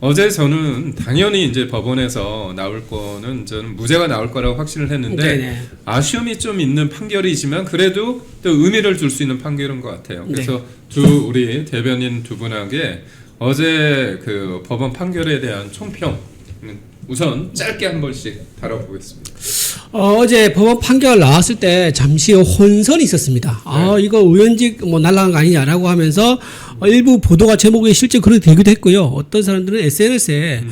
어제 저는 당연히 이제 법원에서 나올 거는 저는 무죄가 나올 거라고 확신을 했는데 네네. 아쉬움이 좀 있는 판결이지만 그래도 또 의미를 줄 수 있는 판결인 것 같아요. 그래서 네. 우리 대변인 두 분에게 어제 그 법원 판결에 대한 총평 우선 짧게 한 번씩 다뤄보겠습니다. 어제 법원 판결 나왔을 때 잠시 혼선이 있었습니다. 이거 의원직 뭐 날라간 거 아니냐라고 하면서 일부 보도가 제목이 실제 그렇게 되기도 했고요. 어떤 사람들은 SNS에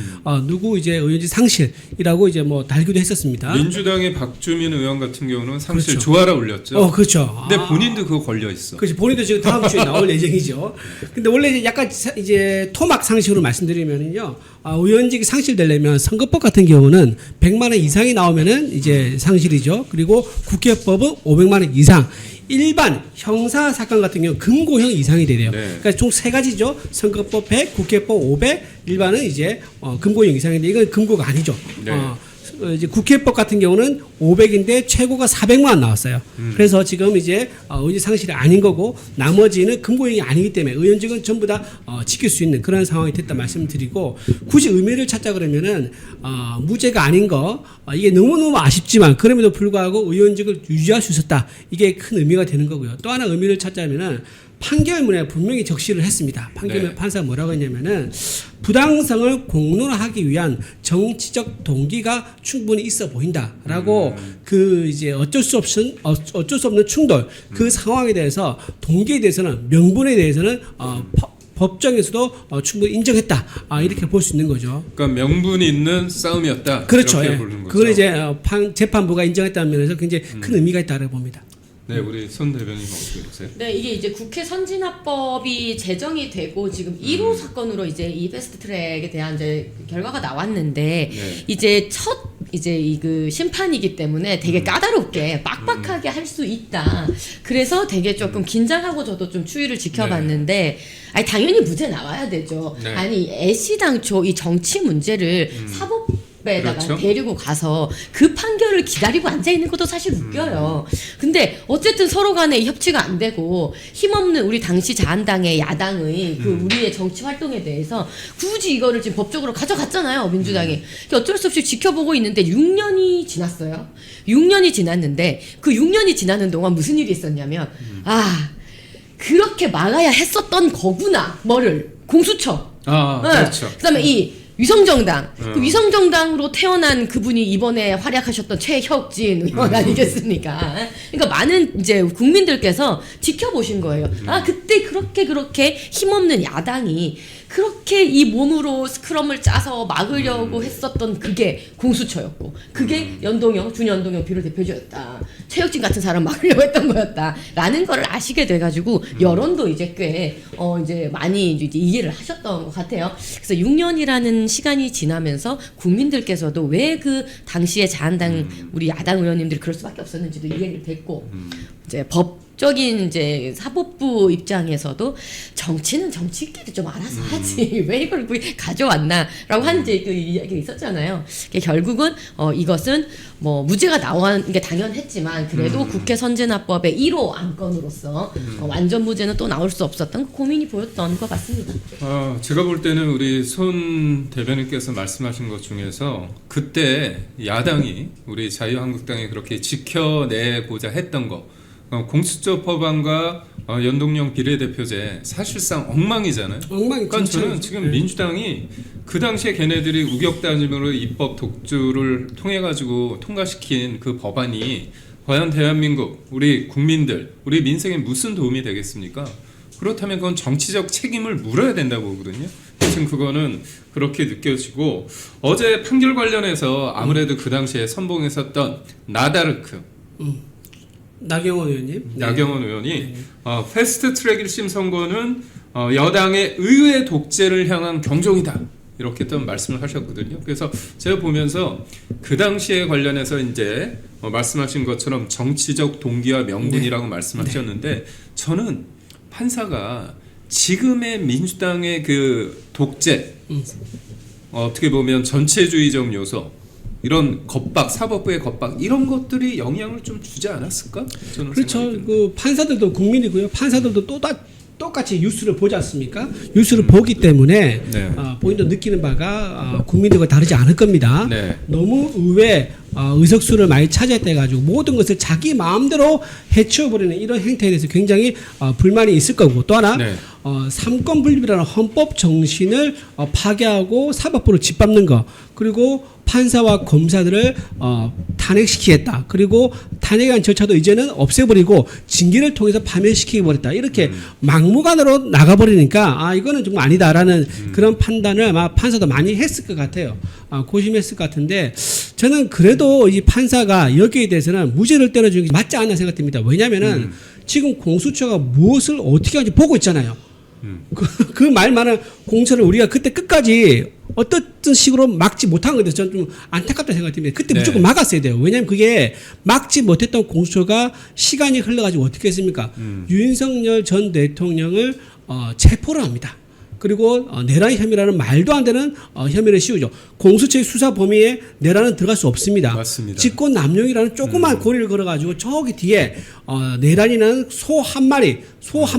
누구 이제 의원직 상실이라고 이제 뭐 달기도 했었습니다. 민주당의 박주민 의원 같은 경우는 상실 그렇죠. 조아라 올렸죠. 그렇죠. 근데 본인도 그거 걸려 있어. 그렇지. 본인도 지금 다음 주에 나올 예정이죠. 근데 원래 이제 약간 이제 토막 상식으로 말씀드리면은요. 의원직이 상실되려면 선거법 같은 경우는 100만 원 이상이 나오면은 이제 상실이죠. 그리고 국회법은 500만 원 이상. 일반 형사 사건 같은 경우 금고형 이상이 되네요. 네. 그러니까 총 세 가지죠. 선거법 100, 국회법 500, 일반은 이제 금고형 이상인데 이건 금고가 아니죠. 네. 이제 국회법 같은 경우는 500인데 최고가 400만 원 나왔어요. 그래서 지금 이제 의원직 상실이 아닌 거고 나머지는 금고형이 아니기 때문에 의원직은 전부 다 지킬 수 있는 그런 상황이 됐다 말씀드리고 굳이 의미를 찾자 그러면은 무죄가 아닌 거 이게 너무너무 아쉽지만 그럼에도 불구하고 의원직을 유지할 수 있었다. 이게 큰 의미가 되는 거고요. 또 하나 의미를 찾자면은 판결문에 분명히 적시를 했습니다. 판결문 네. 판사가 뭐라고 했냐면은 부당성을 공론화하기 위한 정치적 동기가 충분히 있어 보인다라고 그 이제 어쩔 수 없는 충돌 그 상황에 대해서 동기에 대해서는 명분에 대해서는 법정에서도 충분히 인정했다. 이렇게 볼 수 있는 거죠. 그러니까 명분이 있는 싸움이었다. 그렇죠. 이렇게 예. 보는 거죠. 그걸 이제 재판부가 인정했다는 면에서 굉장히 큰 의미가 있다고 봅니다. 네, 우리 손 대변인 어떻게 보세요? 네, 이게 이제 국회 선진화법이 제정이 되고 지금 1호 사건으로 이제 이 패스트트랙에 대한 이제 결과가 나왔는데 네. 이제 첫 이제 그 심판이기 때문에 되게 까다롭게 빡빡하게 할 수 있다. 그래서 되게 조금 긴장하고 저도 좀 추이를 지켜봤는데 아니 당연히 무죄 나와야 되죠. 네. 아니 애시당초 이 정치 문제를 사법 에다가 그렇죠. 데리고 가서 그 판결을 기다리고 앉아 있는 것도 사실 웃겨요. 근데 어쨌든 서로 간에 협치가 안 되고 힘없는 우리 당시 자한당의 야당의 그 우리의 정치 활동에 대해서 굳이 이거를 지금 법적으로 가져갔잖아요, 민주당이. 어쩔 수 없이 지켜보고 있는데 6년이 지났어요. 6년이 지났는데 그 6년이 지나는 동안 무슨 일이 있었냐면 그렇게 막아야 했었던 거구나. 뭐를 공수처. 그렇죠. 그다음에 이 위성정당. 그 위성정당으로 태어난 그분이 이번에 활약하셨던 최혁진 의원 아니겠습니까? 그러니까 많은 이제 국민들께서 지켜보신 거예요. 그때 그렇게 힘없는 야당이 그렇게 이 몸으로 스크럼을 짜서 막으려고 했었던 그게 공수처였고 그게 준연동형 비례대표제였다. 최혁진 같은 사람 막으려고 했던 거였다라는 걸 아시게 돼가지고 여론도 이제 꽤 이제 많이 이제 이해를 하셨던 것 같아요. 그래서 6년이라는 시간이 지나면서 국민들께서도 왜 그 당시에 자한당 우리 야당 의원님들이 그럴 수밖에 없었는지도 이해를 됐고 이제 법적인 이제 사법부 입장에서도 정치는 정치끼리 좀 알아서 하지 왜 이걸 가져왔나라고 한 이제 그 이야기가 있었잖아요. 결국은 이것은 뭐 무죄가 나온 게 당연했지만 그래도 국회 선진화법의 1호 안건으로서 완전 무죄는 또 나올 수 없었던 그 고민이 보였던 것 같습니다. 제가 볼 때는 우리 손 대변인께서 말씀하신 것 중에서 그때 야당이 우리 자유한국당이 그렇게 지켜내고자 했던 거 공수처 법안과 연동형 비례대표제 사실상 엉망이잖아요. 그러니까 저는 지금 민주당이 그 당시에 걔네들이 우격다짐으로 입법 독주를 통해 가지고 통과시킨 그 법안이 과연 대한민국 우리 국민들 우리 민생에 무슨 도움이 되겠습니까? 그렇다면 그건 정치적 책임을 물어야 된다고 보거든요. 지금 그거는 그렇게 느껴지고 어제 판결 관련해서 아무래도 그 당시에 선봉했었던 나다르크 나경원 의원님. 나경원 의원이 패스트트랙 1심 선고는 여당의 의회 독재를 향한 경종이다 이렇게 또 말씀을 하셨거든요. 그래서 제가 보면서 그 당시에 관련해서 이제 말씀하신 것처럼 정치적 동기와 명분이라고 말씀하셨는데 저는 판사가 지금의 민주당의 그 독재 어떻게 보면 전체주의적 요소 이런 겁박, 사법부의 겁박 이런 것들이 영향을 좀 주지 않았을까? 저는 그렇죠. 그 판사들도 국민이고요. 판사들도 똑같이 뉴스를 보지 않습니까? 뉴스를 보기 때문에 네. 본인도 느끼는 바가 국민들과 다르지 않을 겁니다. 네. 너무 의회 의석수를 많이 차지했다 해가지고 모든 것을 자기 마음대로 해치워버리는 이런 행태에 대해서 굉장히 불만이 있을 거고 또 하나 네. 삼권 분립이라는 헌법 정신을 파괴하고 사법부를 짓밟는 거 그리고 판사와 검사들을 탄핵시키겠다. 그리고 탄핵한 절차도 이제는 없애버리고 징계를 통해서 파면시키게 버렸다. 이렇게 막무가내로 나가버리니까 이거는 좀 아니다라는 그런 판단을 아마 판사도 많이 했을 것 같아요. 고심했을 것 같은데 저는 그래도 이 판사가 여기에 대해서는 무죄를 때려주는 게 맞지 않나 생각됩니다. 왜냐하면은 지금 공수처가 무엇을 어떻게 하는지 보고 있잖아요. 그 말 많은 공처를 우리가 그때 끝까지 어떤 식으로 막지 못한 건데 저는 좀 안타깝다 생각됩니다. 그때 네. 무조건 막았어야 돼요. 왜냐하면 그게 막지 못했던 공수처가 시간이 흘러가지고 어떻게 했습니까? 윤석열 전 대통령을 체포를 합니다. 그리고 내란 혐의라는 말도 안 되는 혐의를 씌우죠. 공수처의 수사 범위에 내란은 들어갈 수 없습니다. 맞습니다. 직권 남용이라는 조그만 고리를 걸어가지고 저기 뒤에 내란이라는 소 한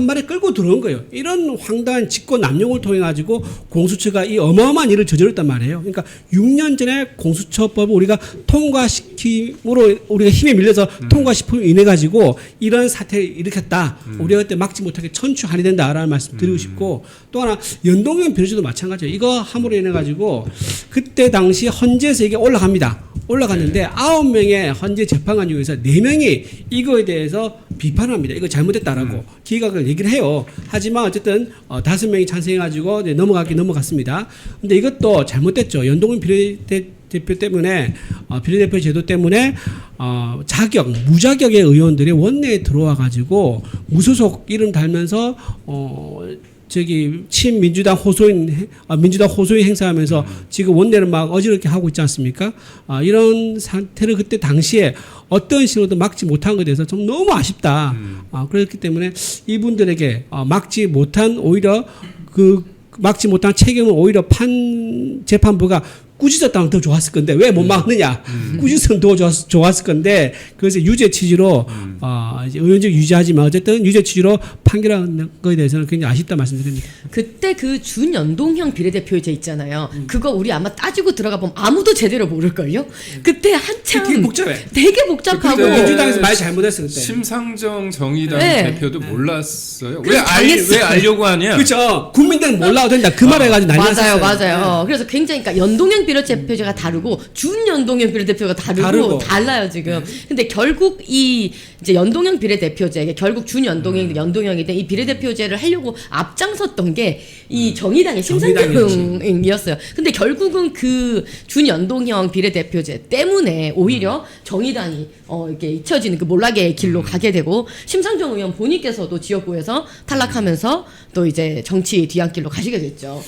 마리 끌고 들어온 거예요. 이런 황당한 직권 남용을 통해 가지고 공수처가 이 어마어마한 일을 저질렀단 말이에요. 그러니까 6년 전에 공수처법을 우리가 통과시킴으로 우리가 힘에 밀려서 통과시킴으로 인해 가지고 이런 사태를 일으켰다. 우리가 그때 막지 못하게 천추한이 된다라는 말씀 드리고 싶고 또 하나 연동형 비례제도 마찬가지예요. 이거 함으로 인해 가지고 그때 당시 헌재에서 이게 올라갔는데 9명의 헌재 재판관 중에서 4명이 이거에 대해서 비판을 합니다. 이거 잘못됐다라고 기각을 얘기를 해요. 하지만 어쨌든 5명이 찬성해가지고 이제 넘어갔습니다. 근데 이것도 잘못됐죠. 연동형 비례대표 때문에 비례대표 제도 때문에 무자격의 의원들이 원내에 들어와가지고 무소속 이름 달면서 친민주당 민주당 호소인 행사하면서 지금 원내를 막 어지럽게 하고 있지 않습니까? 이런 상태를 그때 당시에 어떤 식으로도 막지 못한 것에 대해서 좀 너무 아쉽다. 그렇기 때문에 이분들에게 막지 못한 책임을 오히려 재판부가 꾸짖었다면 더 좋았을 건데 왜 못 막느냐? 꾸짖으면 더 좋았을 건데 그래서 유죄 취지로 이제 의원직 유지하지만 어쨌든 유죄 취지로 판결한 것에 대해서는 굉장히 아쉽다 말씀드립니다. 그때 그 준연동형 비례대표제 있잖아요. 그거 우리 아마 따지고 들어가 보면 아무도 제대로 모를걸요? 그때 한참 되게 복잡해. 되게 복잡하고 그때 민주당에서 말 잘못했어 그때. 심상정 정의당 네. 대표도 몰랐어요. 그래서 당했어요. 왜 알려고 하냐? 그렇죠. 국민들은 몰라도 된다. 그 말 해가지고 난리 났어요. 맞아요. 그래서 굉장히 그러니까 연동형 비례대표제가 다르고 준연동형 비례대표가 다르고 달라요 지금. 근데 결국 이 이제 연동형 비례대표제 결국 준연동형 연동형이 된 이 비례대표제를 하려고 앞장섰던 게 이 정의당의 심상정이었어요. 근데 결국은 그 준연동형 비례대표제 때문에 오히려 정의당이 이렇게 잊혀지는 그 몰락의 길로 가게 되고 심상정 의원 본인께서도 지역구에서 탈락하면서 또 이제 정치 뒤안길로 가시게 됐죠.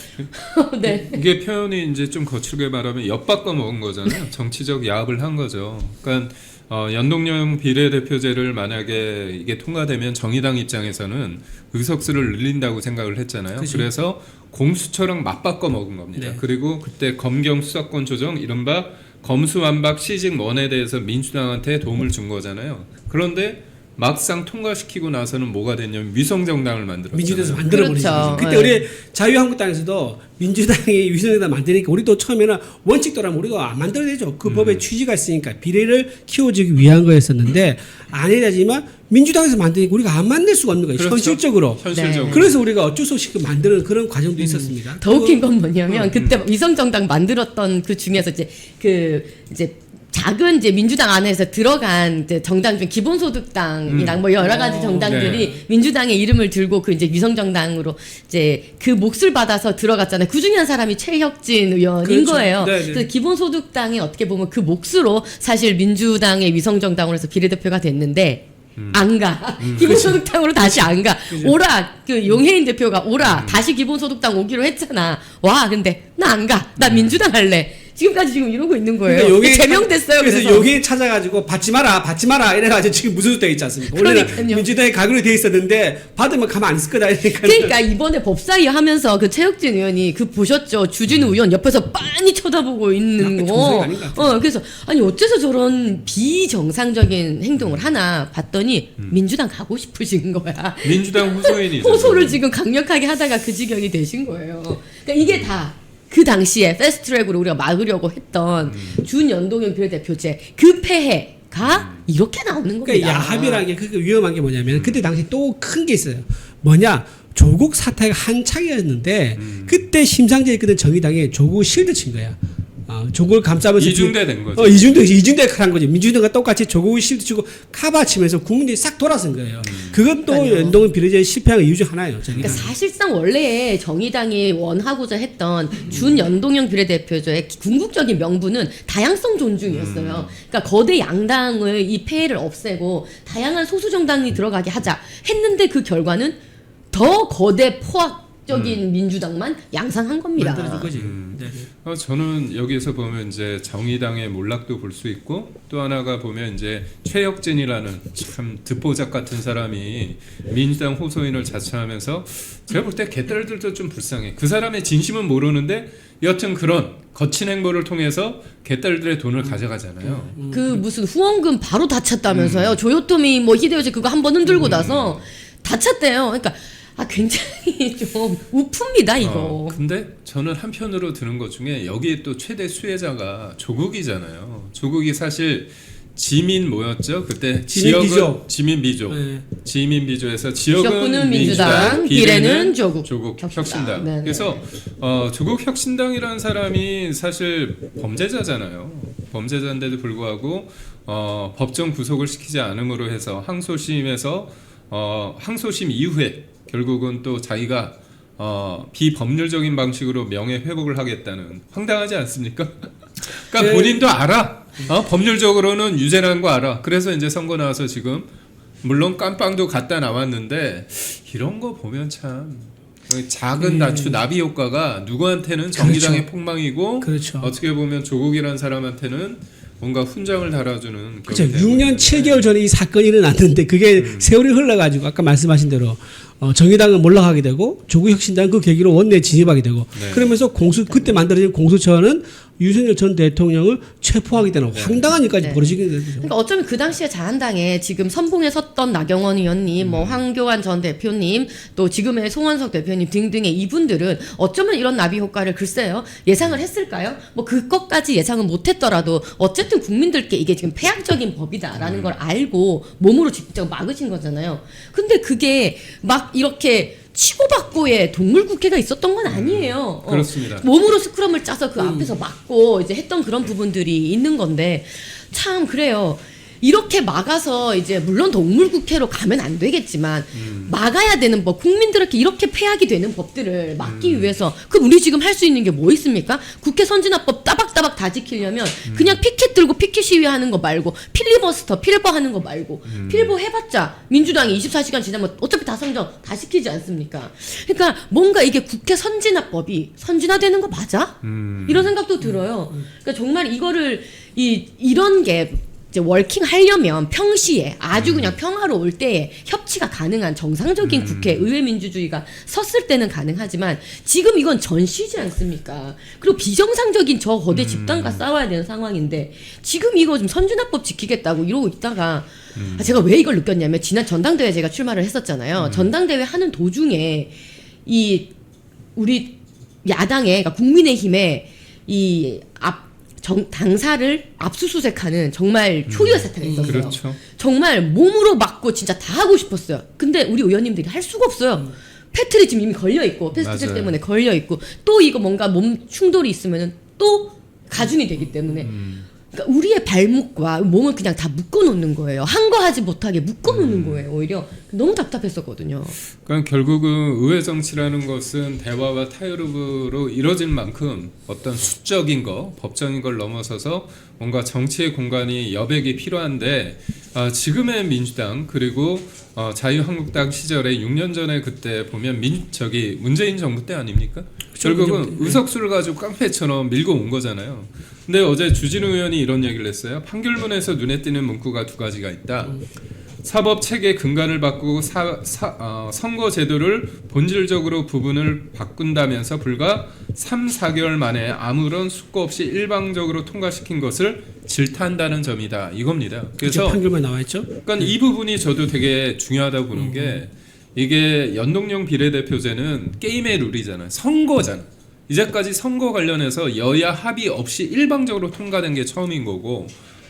네. 이게 표현이 이제 좀 거칠게 말하면 엿바꿔 먹은 거잖아요. 정치적 야합을 한 거죠. 그러니까 연동형 비례대표제를 만약에 이게 통과되면 정의당 입장에서는 의석수를 늘린다고 생각을 했잖아요. 그치. 그래서 공수처랑 맞바꿔 먹은 겁니다. 네. 그리고 그때 검경 수사권 조정 이른바 검수완박 시직원에 대해서 민주당한테 도움을 준 거잖아요. 그런데 막상 통과시키고 나서는 뭐가 됐냐면 위성정당을 만들었잖아요. 민주당에서 만들어버리죠. 그렇죠. 그때 네. 우리 자유한국당에서도 민주당이 위성정당 만드니까 우리도 처음에는 원칙도라면 우리가 안 만들어내죠. 그 법에 취지가 있으니까 비례를 키워주기 위한 거였었는데 아니라지만 민주당에서 만드니까 우리가 안 만들 수가 없는 거예요. 그렇죠. 현실적으로. 현실적으로. 그래서 우리가 어쩔 수 없이 만드는 그런 과정도 있었습니다. 더 웃긴 건 뭐냐면 그때 위성정당 만들었던 그 중에서 이제 작은 이제 민주당 안에서 들어간 이제 정당 중 기본소득당이랑 뭐 여러 가지 정당들이 네. 민주당의 이름을 들고 그 이제 위성정당으로 이제 그 몫을 받아서 들어갔잖아요. 그 중에 한 사람이 최혁진 의원인 그렇죠. 거예요. 네네. 그래서 기본소득당이 어떻게 보면 그 몫으로 사실 민주당의 위성정당으로 해서 비례대표가 됐는데 안 가. 기본소득당으로 다시 안 가. 오라. 그 용혜인 대표가 오라. 다시 기본소득당 오기로 했잖아. 와, 근데 나 안 가. 나 민주당 할래. 지금까지 지금 이러고 있는 거예요. 그러니까 여기 제명됐어요. 그래서 여기 찾아가지고 받지 마라 이래가지고 지금 무슨 돼 있지 않습니까? 원래는 그러니까요. 민주당에 가기로 돼 있었는데 받으면 가만 안 있을 거다 이러니까. 그러니까 이번에 법사위 하면서 그 최혁진 의원이 그 보셨죠? 주진우 의원 옆에서 빤히 쳐다보고 있는 약간 거. 정상이 아닌 것 같아요. 그래서 아니 어째서 저런 비정상적인 행동을 하나 봤더니 민주당 가고 싶으신 거야. 민주당 호소인이죠. 호소를 지금 강력하게 하다가 그 지경이 되신 거예요. 그러니까 이게 다 그 당시에 패스트트랙으로 우리가 막으려고 했던 준연동형 비례대표제 그 폐해가 이렇게 나오는 겁니다. 그러니까 야합이라는 게 그게 위험한 게 뭐냐면 그때 당시 또 큰 게 있어요. 뭐냐? 조국 사태가 한창이었는데 그때 심상정이 있던 정의당에 조국 실드 친 거야. 조국을 감싸면서 이중대 된 거죠. 이중대 한 거지. 민주당과 똑같이 조국을 실드 치고 카바 치면서 국민들이 싹 돌아선 거예요. 그것도 그러니까요. 연동형 비례제 실패한 이유 중 하나예요. 정의당. 그러니까 사실상 원래 정의당이 원하고자 했던 준연동형 비례대표제의 궁극적인 명분은 다양성 존중이었어요. 그러니까 거대 양당의 이 폐해를 없애고 다양한 소수 정당이 들어가게 하자 했는데 그 결과는 더 거대 포악적인 민주당만 양상한 겁니다. 만들어진 거지. 네. 저는 여기에서 보면 이제 정의당의 몰락도 볼 수 있고 또 하나가 보면 이제 최혁진이라는 참 듣보잡 같은 사람이 민주당 호소인을 자처하면서 제가 볼 때 개딸들도 좀 불쌍해. 그 사람의 진심은 모르는데 여튼 그런 거친 행보를 통해서 개딸들의 돈을 가져가잖아요. 그 무슨 후원금 바로 다 찼다면서요. 조요토미 뭐 히데요시 그거 한 번 흔들고 나서 다 찼대요. 그러니까 굉장히 좀 우프입니다 이거. 근데 저는 한편으로 드는 것 중에 여기에 또 최대 수혜자가 조국이잖아요. 조국이 사실 지민 뭐였죠? 그때 지민비조. 지민비조. 네. 지민비조에서 지역구는 지역은 민주당, 비례는 조국 혁신당. 네네. 그래서 조국 혁신당이라는 사람이 사실 범죄자잖아요. 범죄자인데도 불구하고 법정 구속을 시키지 않음으로 해서 항소심에서 항소심 이후에 결국은 또 자기가 비법률적인 방식으로 명예 회복을 하겠다는 황당하지 않습니까? 그러니까 본인도 알아. 법률적으로는 유죄라는 거 알아. 그래서 이제 선거 나와서 지금 물론 깜빵도 갔다 나왔는데 이런 거 보면 참 작은 나비 효과가 누구한테는 정의당의 그렇죠. 폭망이고 그렇죠. 어떻게 보면 조국이라는 사람한테는 뭔가 훈장을 달아주는 그렇죠. 격이 되고 6년 있는데 7개월 전에 이 사건이 일어났는데 그게 세월이 흘러가지고 아까 말씀하신 대로 정의당은 몰락하게 되고 조국혁신당은 그 계기로 원내에 진입하게 되고 네. 그러면서 그때 만들어진 공수처는 윤석열 전 대통령을 체포하게 되는 황당한 일까지 네. 벌어지게 되는 거죠. 그러니까 어쩌면 그 당시에 자한당에 지금 선봉에 섰던 나경원 의원님, 뭐 황교안 전 대표님, 또 지금의 송원석 대표님 등등의 이분들은 어쩌면 이런 나비 효과를 글쎄요 예상을 했을까요? 뭐 그것까지 예상은 못했더라도 어쨌든 국민들께 이게 지금 폐악적인 법이다라는 걸 알고 몸으로 직접 막으신 거잖아요. 근데 그게 막 이렇게 치고받고의 동물국회가 있었던 건 아니에요. 그렇습니다. 몸으로 스크럼을 짜서 그 앞에서 막고 이제 했던 그런 부분들이 있는 건데 참 그래요. 이렇게 막아서 이제 물론 동물국회로 가면 안 되겠지만 막아야 되는 법, 국민들에게 이렇게 폐하게 되는 법들을 막기 위해서 그럼 우리 지금 할 수 있는 게 뭐 있습니까? 국회 선진화법 따박따박 다 지키려면 그냥 피켓 들고 피켓 시위하는 거 말고 필리버스터, 필버하는 거 말고 필버 해봤자 민주당이 24시간 지나면 어차피 다 선정 다 시키지 않습니까? 그러니까 뭔가 이게 국회 선진화법이 선진화되는 거 맞아? 이런 생각도 들어요. 그러니까 정말 이거를 이런 게 이제 워킹 하려면 평시에 아주 그냥 평화로울 때에 협치가 가능한 정상적인 국회 의회 민주주의가 섰을 때는 가능하지만 지금 이건 전시지 않습니까? 그리고 비정상적인 저 거대 집단과 싸워야 되는 상황인데 지금 이거 좀 선진화법 지키겠다고 이러고 있다가 제가 왜 이걸 느꼈냐면 지난 전당대회 제가 출마를 했었잖아요. 전당대회 하는 도중에 우리 야당의 그러니까 국민의힘의 당사를 압수수색하는 정말 초유의 사태가 있었어요. 그렇죠. 정말 몸으로 맞고 진짜 다 하고 싶었어요. 근데 우리 의원님들이 할 수가 없어요. 패트리 지금 이미 걸려 있고 패스트트랙 맞아요. 때문에 걸려 있고 또 이거 뭔가 몸 충돌이 있으면은 또 가중이 되기 때문에 그러니까 우리의 발목과 몸을 그냥 다 묶어놓는 거예요. 한 거 하지 못하게 묶어놓는 거예요. 오히려 너무 답답했었거든요. 그러니까 결국은 의회 정치라는 것은 대화와 타협으로 이뤄질 만큼 어떤 수적인 거, 법적인 걸 넘어서서 뭔가 정치의 공간이 여백이 필요한데 지금의 민주당 그리고 자유한국당 시절에 6년 전에 그때 보면 문재인 정부 때 아닙니까? 결국은 의석수를 가지고 깡패처럼 밀고 온 거잖아요. 근데 어제 주진우 의원이 이런 얘기를 했어요. 판결문에서 눈에 띄는 문구가 두 가지가 있다. 사법 체계 근간을 바꾸고 선거 제도를 본질적으로 부분을 바꾼다면서 불과 3, 4개월 만에 아무런 숙고 없이 일방적으로 통과시킨 것을 질타한다는 점이다. 이겁니다. 그래서 판결만 나와 있죠. 그러니까 이 부분이 저도 되게 중요하다고 보는 게 이게 연동형 비례대표제는 게임의 룰이잖아요. 선거잖아. 이제까지 선거 관련해서 여야 합의 없이 일방적으로 통과된 게 처음인 거고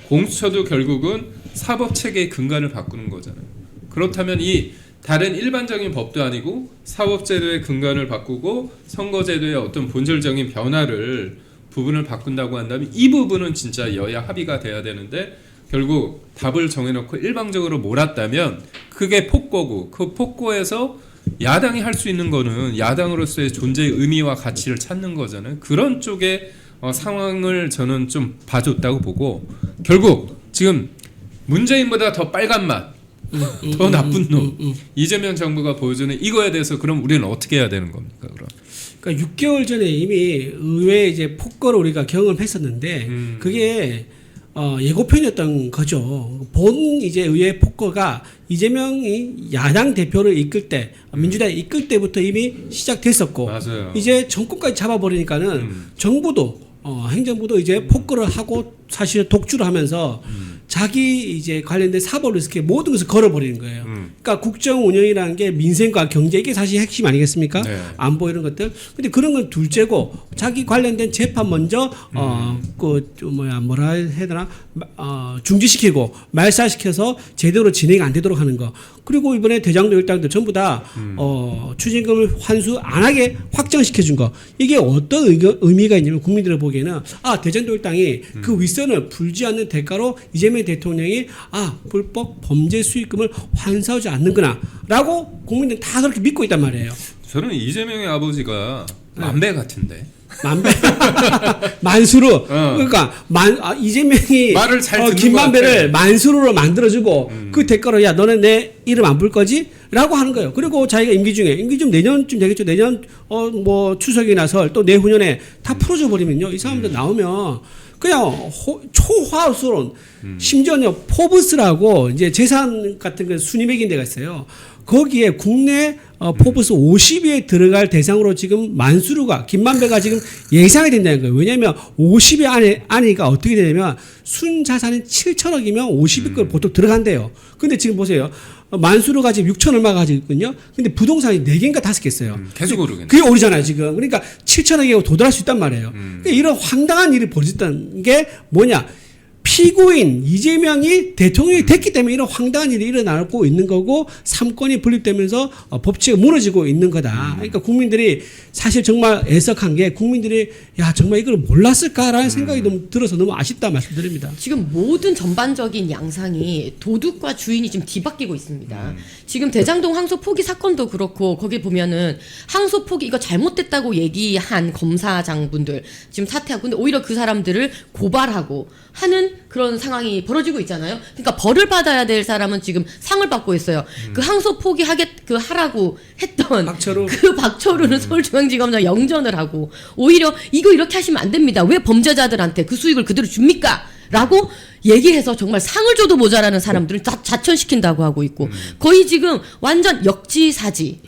공수처도 결국은 사법체계의 근간을 바꾸는 거잖아요. 그렇다면 이 다른 일반적인 법도 아니고 사법제도의 근간을 바꾸고 선거제도의 어떤 본질적인 변화를 부분을 바꾼다고 한다면 이 부분은 진짜 여야 합의가 돼야 되는데 결국 답을 정해놓고 일방적으로 몰았다면 그게 폭거고 그 폭거에서 야당이 할 수 있는 거는 야당으로서의 존재의 의미와 가치를 찾는 거잖아요. 그런 쪽의 상황을 저는 좀 봐줬다고 보고 결국 지금 문재인보다 더 빨간 맛, 더 나쁜 놈 이재명 정부가 보여주는 이거에 대해서 그럼 우리는 어떻게 해야 되는 겁니까? 그러니까 6개월 전에 이미 의회 이제 폭거를 우리가 경험했었는데 그게 예고편이었던 거죠. 본 이제 의회 폭거가 이재명이 야당 대표를 이끌 때 민주당이 이끌 때부터 이미 시작됐었고 맞아요. 이제 정권까지 잡아버리니까는 정부도 행정부도 이제 폭거를 하고 사실 독주를 하면서 자기 이제 관련된 사법 리스크에 모든 것을 걸어버리는 거예요. 그러니까 국정 운영이라는 게 민생과 경제 이게 사실 핵심 아니겠습니까? 네. 안보 이런 것들. 근데 그런 건 둘째고 자기 관련된 재판 먼저 뭐라 해야 되나 중지시키고 말살시켜서 제대로 진행이 안 되도록 하는 거. 그리고 이번에 대장동 일당들 전부 다 추징금을 환수 안 하게 확정시켜 준 거. 이게 어떤 의미가 있냐면 국민들이 보기에는 대장동 일당이 그 윗선을 풀지 않는 대가로 이재명 대통령이 불법 범죄 수익금을 환수하지 않는구나라고 국민들 다 그렇게 믿고 있단 말이에요. 저는 이재명의 아버지가 만배 같은데. 만수로 그러니까 이재명이 말을 잘 듣는 김만배를 만수로로 만들어주고 그 대가로 야 너네 내 이름 안 부를 거지? 라고 하는 거예요. 그리고 자기가 임기 좀 내년쯤 되겠죠. 내년 뭐 추석이나 설 또 내후년에 다 풀어줘 버리면요 이 사람들 나오면 그냥 초화수론 심지어는 포브스라고 이제 재산 같은 거 순위 매긴 데가 있어요. 거기에 국내 포브스 50위에 들어갈 대상으로 지금 만수르가 김만배가 지금 예상이 된다는 거예요. 왜냐하면 50위 안이가 어떻게 되냐면 순자산이 7천억이면 50위권 보통 들어간대요. 근데 지금 보세요. 만수르가 지금 6천 얼마 가지고 있거든요. 근데 부동산이 4개인가 5개 있어요. 계속 오르겠네. 그게 오르잖아요, 지금. 그러니까 7천억에 도달할 수 있단 말이에요. 그러니까 이런 황당한 일이 벌어졌다는 게 뭐냐? 피고인 이재명이 대통령이 됐기 때문에 이런 황당한 일이 일어나고 있는 거고 삼권이 분립되면서 법치가 무너지고 있는 거다. 그러니까 국민들이 사실 정말 애석한 게 국민들이 야 정말 이걸 몰랐을까라는 생각이 너무 들어서 너무 아쉽다 말씀드립니다. 지금 모든 전반적인 양상이 도둑과 주인이 지금 뒤바뀌고 있습니다. 지금 대장동 항소 포기 사건도 그렇고 거기 보면은 항소 포기 이거 잘못됐다고 얘기한 검사장분들 지금 사퇴하고 근데 오히려 그 사람들을 고발하고 하는 그런 상황이 벌어지고 있잖아요. 그러니까 벌을 받아야 될 사람은 지금 상을 받고 있어요. 그 항소 포기 하라고 했던 그 박철우는 서울중앙지검장 영전을 하고 오히려 이거 이렇게 하시면 안 됩니다. 왜 범죄자들한테 그 수익을 그대로 줍니까? 라고 얘기해서 정말 상을 줘도 모자라는 사람들을 자천시킨다고 하고 있고 거의 지금 완전 역지사지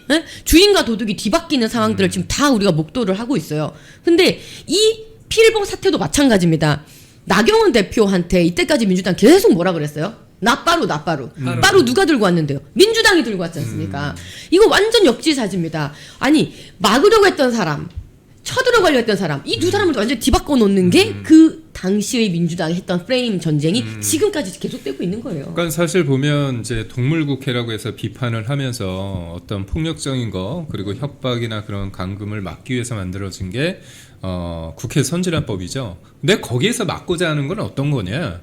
주인과 도둑이 뒤바뀌는 상황들을 지금 다 우리가 목도를 하고 있어요. 근데 이 피일봉 사태도 마찬가지입니다. 나경원 대표한테 이때까지 민주당 계속 뭐라 그랬어요? 나빠루. 빠루 누가 들고 왔는데요? 민주당이 들고 왔지 않습니까? 이거 완전 역지사지입니다. 아니 막으려고 했던 사람 쳐들어가려 했던 사람 이 두 사람을 완전히 뒤바꿔 놓는 게 그 당시의 민주당이 했던 프레임 전쟁이 지금까지 계속되고 있는 거예요. 그러니까 사실 보면 이제 동물국회라고 해서 비판을 하면서 어떤 폭력적인 거 그리고 협박이나 그런 감금을 막기 위해서 만들어진 게 국회 선진화법이죠. 근데 거기에서 막고자 하는 건 어떤 거냐?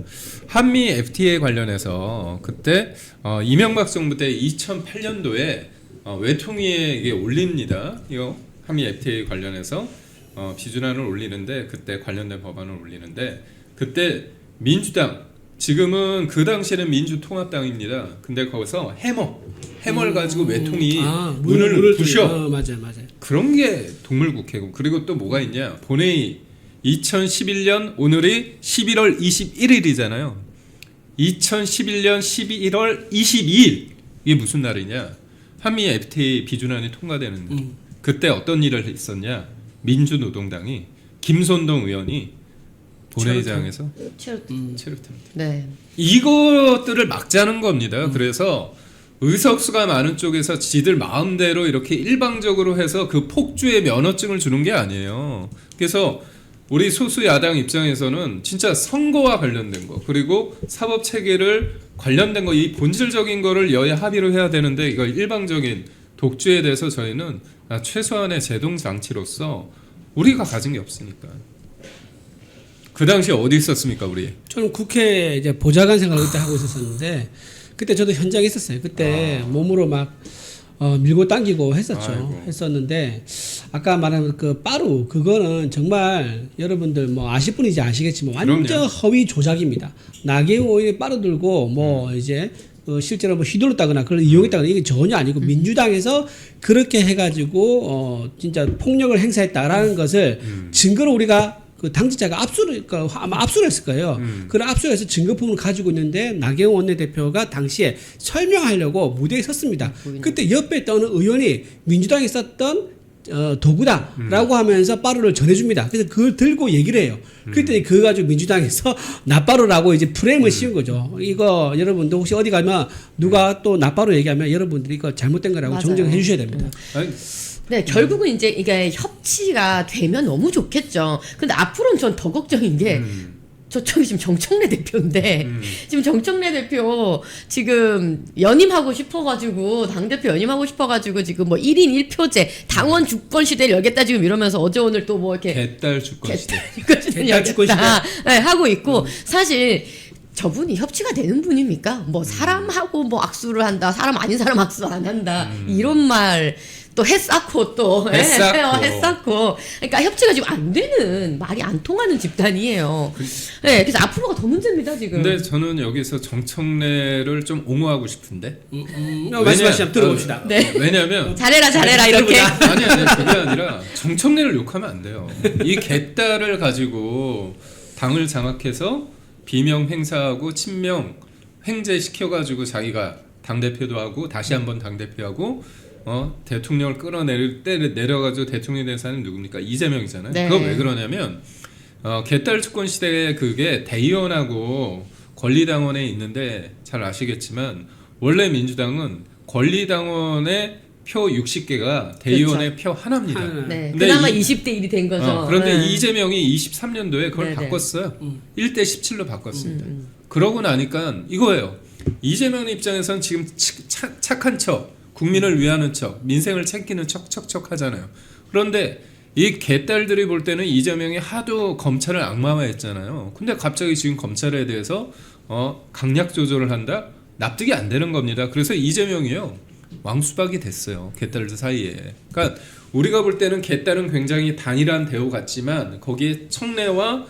한미 FTA 관련해서 그때 이명박 정부 때 2008년도에 외통위에 이게 올립니다. 이거 한미 FTA 관련해서 비준안을 올리는데 그때 관련된 법안을 올리는데 그때 민주당 지금은 그 당시에는 민주통합당입니다. 근데 거기서 해머를 가지고 외통이 문을 부셔. 맞아요. 그런 게 동물국회고 그리고 또 뭐가 있냐? 본회의 2011년 오늘이 11월 21일이잖아요. 2011년 11월 22일 이게 무슨 날이냐? 한미 FTA 비준안이 통과되는 날. 그때 어떤 일을 있었냐? 민주노동당이 김선동 의원이 본회의장에서 체류탄. 네. 이것들을 막자는 겁니다. 그래서 의석수가 많은 쪽에서 지들 마음대로 이렇게 일방적으로 해서 그 폭주의 면허증을 주는 게 아니에요. 그래서 우리 소수 야당 입장에서는 진짜 선거와 관련된 거 그리고 사법 체계를 관련된 거 이 본질적인 거를 여야 합의로 해야 되는데 이걸 일방적인 독주에 대해서 저희는 최소한의 제동 장치로서 우리가 가진 게 없으니까. 그 당시에 어디 있었습니까, 우리? 저는 국회 이제 보좌관 생활을 그때 하고 있었는데 그때 저도 현장에 있었어요. 그때 몸으로 막 밀고 당기고 했었죠. 아이고. 했었는데 아까 말한 그 빠루 그거는 정말 여러분들 뭐 아실 분이지 아시겠지만 완전 그럼요. 허위 조작입니다. 나경원 의원이 빠루 들고 뭐 이제 실제로 뭐 휘둘렀다거나 그걸 이용했다거나 이게 전혀 아니고 민주당에서 그렇게 해가지고 진짜 폭력을 행사했다라는 것을 증거로 우리가 그 당직자가 아마 압수를 했을 거예요. 그런 압수해서 증거품을 가지고 있는데 나경원 원내대표가 당시에 설명하려고 무대에 섰습니다. 그때 옆에 있던 의원이 민주당에 썼던 도구다라고 하면서 빠루를 전해줍니다. 그래서 그걸 들고 얘기를 해요. 그랬더니 그거 가지고 민주당에서 나빠루라고 이제 프레임을 씌운 거죠. 이거 여러분도 혹시 어디 가면 누가 또 나빠루 얘기하면 여러분들이 이거 잘못된 거라고 맞아요. 정정해 주셔야 됩니다. 아니, 네, 결국은 이제 이게 협치가 되면 너무 좋겠죠. 근데 앞으로는 전 더 걱정인 게 저쪽이 지금 정청래 대표인데 지금 정청래 대표 지금 연임하고 싶어가지고 당대표 연임하고 싶어가지고 지금 뭐 1인 1표제 당원 주권 시대를 열겠다 지금 이러면서 어제 오늘 또 뭐 이렇게 개딸 주권 시대. 주권 시대를 개딸 주권 열겠다 네, 하고 있고 사실 저분이 협치가 되는 분입니까? 뭐 사람하고 뭐 악수를 한다, 사람 아닌 사람 악수 안 한다 이런 말. 또 했쌓고 또 했쌓고 그러니까 협치가 지금 안 되는 말이 안 통하는 집단이에요. 네, 그래서 앞으로가 더 문제입니다 지금. 근데 저는 여기서 정청래를 좀 옹호하고 싶은데. 말씀하시면 들어봅시다. 네. 왜냐하면 잘해라 이렇게. 아니 그게 아니라 정청래를 욕하면 안 돼요. 이 개딸을 가지고 당을 장악해서 비명 행사하고 친명 횡재시켜가지고 자기가 당 대표도 하고 다시 한번 당 대표하고. 대통령을 끌어내릴 때 내려가지고 대통령이 된 사람이 누굽니까? 이재명이잖아요. 네. 그거 왜 그러냐면 개딸 주권 시대에 그게 대의원하고 권리당원에 있는데 잘 아시겠지만 원래 민주당은 권리당원의 표 60개가 대의원의 표 하나입니다. 네, 근데 그나마 20대 1이 된 거죠. 그런데 네. 이재명이 23년도에 그걸 네네. 바꿨어요. 1대 17로 바꿨습니다. 그러고 나니까 이거예요. 이재명 입장에서는 지금 착한 척 국민을 위하는 척, 민생을 챙기는 척 하잖아요. 그런데 이 개딸들이 볼 때는 이재명이 하도 검찰을 악마화했잖아요. 근데 갑자기 지금 검찰에 대해서 강약 조절을 한다? 납득이 안 되는 겁니다. 그래서 이재명이요 왕수박이 됐어요. 개딸들 사이에. 그러니까 우리가 볼 때는 개딸은 굉장히 단일한 대우 같지만 거기에 청래와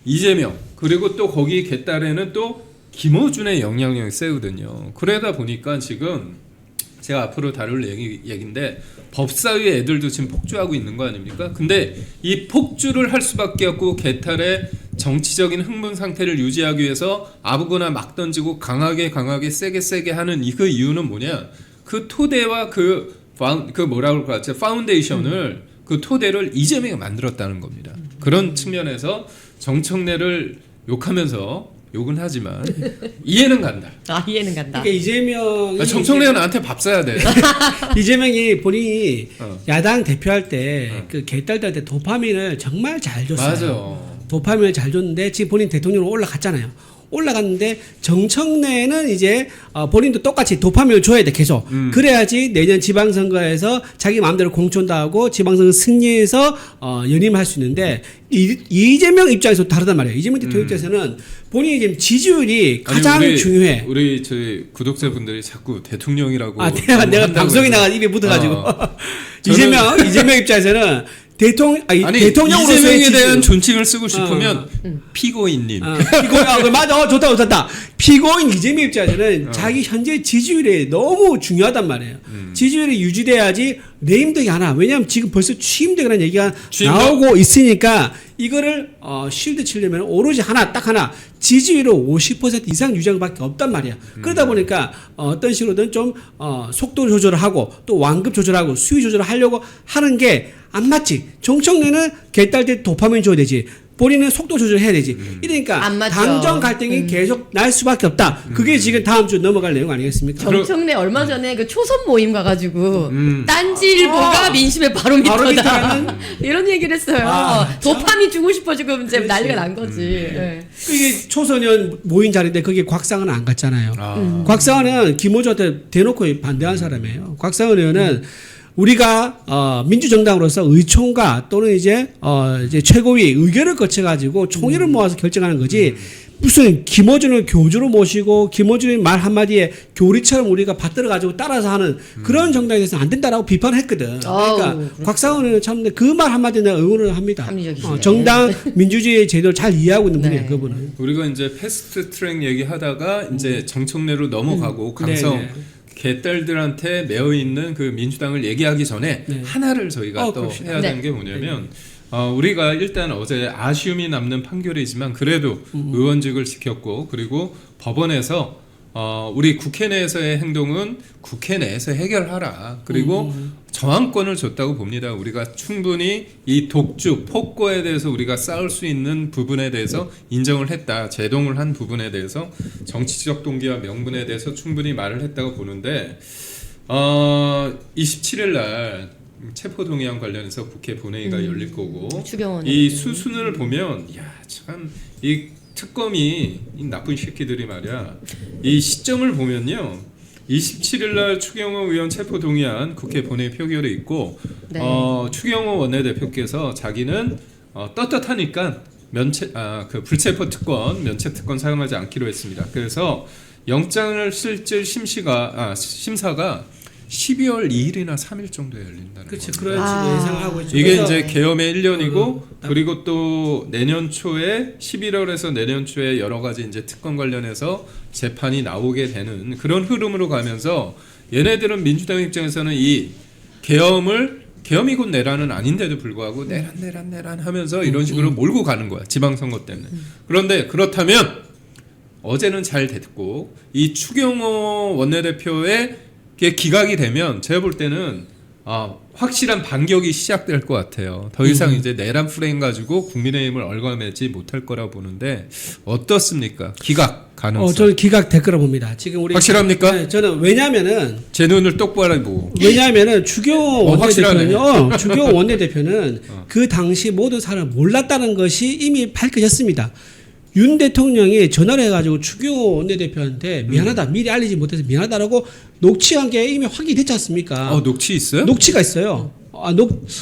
이재명 그리고 또 거기 개딸에는 또 김어준의 영향력이 세거든요. 그러다 보니까 지금 제가 앞으로 다룰 얘기인데 법사위 애들도 지금 폭주하고 있는 거 아닙니까? 근데 이 폭주를 할 수밖에 없고 개탈의 정치적인 흥분 상태를 유지하기 위해서 아무거나 막 던지고 강하게 세게 하는 그 이유는 뭐냐? 그 토대와 그 뭐라고 할까? 파운데이션을 그 토대를 이재명이 만들었다는 겁니다. 그런 측면에서 정청래를 욕하면서 욕은 하지만 이해는 간다. 이해는 간다. 그러니까 이재명이 정청래가 나한테 밥 사야 돼. 이재명이 본인이 야당 대표할 때 그 개딸들한테 도파민을 정말 잘 줬어요. 맞아. 도파민을 잘 줬는데 지금 본인 대통령으로 올라갔잖아요. 올라갔는데 정청래는 이제 본인도 똑같이 도파민을 줘야 돼 계속. 그래야지 내년 지방선거에서 자기 마음대로 공천도 하고 지방선거 승리해서 연임할 수 있는데 이재명 입장에서 다르단 말이에요. 이재명 대통령 입장에서는 본인이 지금 지지율이 가장 중요해. 우리 저희 구독자분들이 자꾸 대통령이라고. 내가 방송에 나가 입에 묻어가지고 이재명 입장에서는 아니, 대통령으로서의 이재명에 대한 존칭을 쓰고 싶으면 피고인님. 피고인 맞아 좋다. 피고인 이재명 입장에서는 자기 현재 지지율이 너무 중요하단 말이에요. 지지율이 유지돼야지 레임덕이 하나. 왜냐하면 지금 벌써 취임되라는 얘기가 나오고 있으니까 이거를 쉴드 치려면 오로지 딱 하나 지지율을 50% 이상 유지하는 밖에 없단 말이야. 그러다 보니까 어떤 식으로든 좀 속도 조절을 하고 또 완급 조절하고 수위 조절을 하려고 하는 게 안 맞지. 정청래는 개딸 때 도파민 줘야 되지. 본인은 속도 조절해야 되지. 이러니까 안 맞죠. 당정 갈등이 계속 날 수밖에 없다. 그게 지금 다음 주 넘어갈 내용 아니겠습니까? 정청래 얼마 전에 그 초선 모임 가가지고 딴지일보가 민심의 바로미터다 이런 얘기를 했어요. 도파민 주고 싶어 지금 이제 난리가 난 거지. 네. 이게 초소년 모임 자리인데 거기에 곽상은 안 갔잖아요. 곽상은 김호준한테 대놓고 반대한 사람이에요. 곽상은 의원은 우리가 민주정당으로서 의총과 또는 이제 최고위 의결을 거쳐가지고 총회를 모아서 결정하는 거지. 무슨 김어준을 교주로 모시고 김어준의 말 한마디에 교리처럼 우리가 받들어가지고 따라서 하는 그런 정당에 대해서는 안 된다라고 비판했거든. 그러니까 곽상원은 참 그 말 한마디에 내가 응원을 합니다. 합리적이시네. 정당 민주주의 제도를 잘 이해하고 있는 분이에요. 그분은. 우리가 이제 패스트 트랙 얘기하다가 이제 정청래로 넘어가고 강성 개딸들한테 매여 있는 그 민주당을 얘기하기 전에 하나를 저희가 또 그렇죠. 해야 되는 게 뭐냐면 우리가 일단 어제 아쉬움이 남는 판결이지만 그래도 의원직을 지켰고 그리고 법원에서 우리 국회 내에서의 행동은 국회 내에서 해결하라. 그리고 저항권을 줬다고 봅니다. 우리가 충분히 이 독주, 폭거에 대해서 우리가 싸울 수 있는 부분에 대해서 인정을 했다. 제동을 한 부분에 대해서 정치적 동기와 명분에 대해서 충분히 말을 했다고 보는데 27일 날 체포동의안 관련해서 국회 본회의가 열릴 거고 이 수순을 보면 참 이 특검이 이 나쁜 새끼들이 말이야. 이 시점을 보면요. 27일 날 추경호 의원 체포 동의안 국회 본회의 표결에 있고 추경호 원내대표께서 자기는 떳떳하니까 그 불체포 특권, 면책 특권 사용하지 않기로 했습니다. 그래서 영장을 실질 심사가 12월 2일이나 3일 정도에 열린다는 거죠. 그렇죠. 그런 예상을 하고 있죠. 이게 이제 계엄의 1년이고 그리고 또 내년 초에 11월에서 내년 초에 여러 가지 이제 특권 관련해서 재판이 나오게 되는 그런 흐름으로 가면서 얘네들은 민주당 입장에서는 이 계엄이 곧 내란은 아닌데도 불구하고 내란 하면서 이런 식으로 몰고 가는 거야. 지방선거 때문에. 그런데 그렇다면 어제는 잘 됐고 이 추경호 원내대표의 기각이 되면 제가 볼 때는 확실한 반격이 시작될 것 같아요. 더 이상 이제 내란 프레임 가지고 국민의힘을 얽어매지 못할 거라 보는데 어떻습니까? 기각 가능성. 저는 기각될 거라 봅니다. 지금 우리 확실합니까? 네, 저는 왜냐면은 제 눈을 똑바로 보고. 왜냐하면은 추경호 확실하네. 추경호 원내대표는 그 당시 모든 사람을 몰랐다는 것이 이미 밝혀졌습니다. 윤 대통령이 전화를 해가지고 추경호 원내대표한테 미안하다, 미리 알리지 못해서 미안하다라고 녹취한 게 이미 확인이 됐지 않습니까? 녹취 있어요? 녹취가 있어요.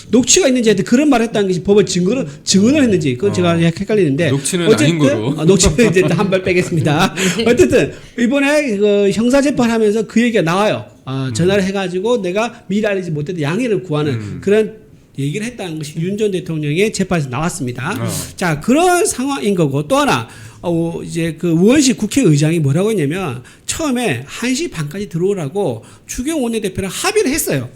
녹취가 있는지 하여튼 그런 말을 했다는 것이 법을 증언을 했는지 그건 제가 헷갈리는데 녹취는 아닌 거로. 녹취는 이제 한 발 빼겠습니다. 어쨌든 이번에 그 형사 재판하면서 그 얘기가 나와요. 전화를 해가지고 내가 미리 알리지 못해도 양해를 구하는 그런 얘기를 했다는 것이 윤 전 대통령의 재판에서 나왔습니다. 자, 그런 상황인 거고 또 하나 이제 그 우원식 국회의장이 뭐라고 했냐면 처음에 1시 반까지 들어오라고 추경호 원내대표랑 합의를 했어요.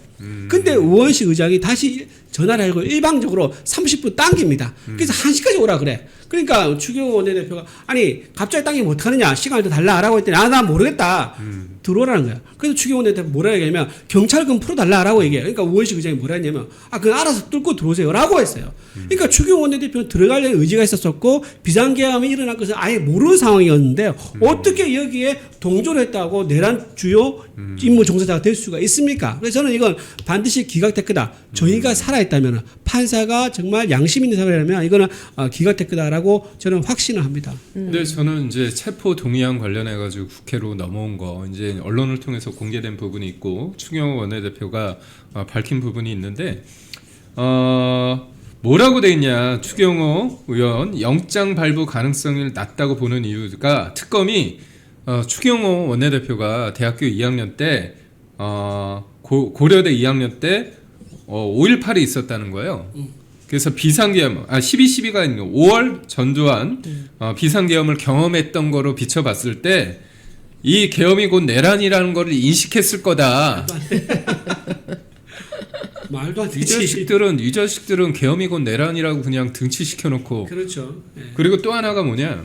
근데 우원식 의장이 다시 전화를 하고 일방적으로 30분 당깁니다. 그래서 1시까지 오라 그래. 그러니까 추경호 원내대표가 아니 갑자기 당기면 어떡하느냐 시간을 더 달라라고 했더니 나 모르겠다. 들어오라는 거야. 그래서 추경호 원내대표 뭐라 얘기하면 경찰금 풀어달라라고 얘기해요. 그러니까 우원식 의장이 뭐라 했냐면 그건 알아서 뚫고 들어오세요라고 했어요. 그러니까 추경호 원내대표는 들어가려는 의지가 있었었고 비상계엄이 일어난 것을 아예 모르는 상황이었는데 어떻게 여기에 동조를 했다고 내란 주요 임무 종사자가 될 수가 있습니까? 그래서 저는 이건 반드시 기각될 거다. 저희가 살아야 살아있다면 판사가 정말 양심 있는 사람이라면 이거는 기각될 거다라고 저는 확신을 합니다. 근데 저는 이제 체포 동의안 관련해 가지고 국회로 넘어온 거 이제 언론을 통해서 공개된 부분이 있고 추경호 원내대표가 밝힌 부분이 있는데 뭐라고 돼 있냐? 추경호 의원 영장 발부 가능성이 낮다고 보는 이유가 특검이 추경호 원내대표가 대학교 2학년 때 고려대 2학년 때 5.18이 있었다는 거예요. 그래서 비상계엄, 12.12가 있는 5월 전두환 비상계엄을 경험했던 거로 비춰봤을 때 이 계엄이 곧 내란이라는 거를 인식했을 거다. 말도 안 이 자식들은 계엄이 곧 내란이라고 그냥 등치시켜놓고. 그렇죠. 예. 그리고 또 하나가 뭐냐?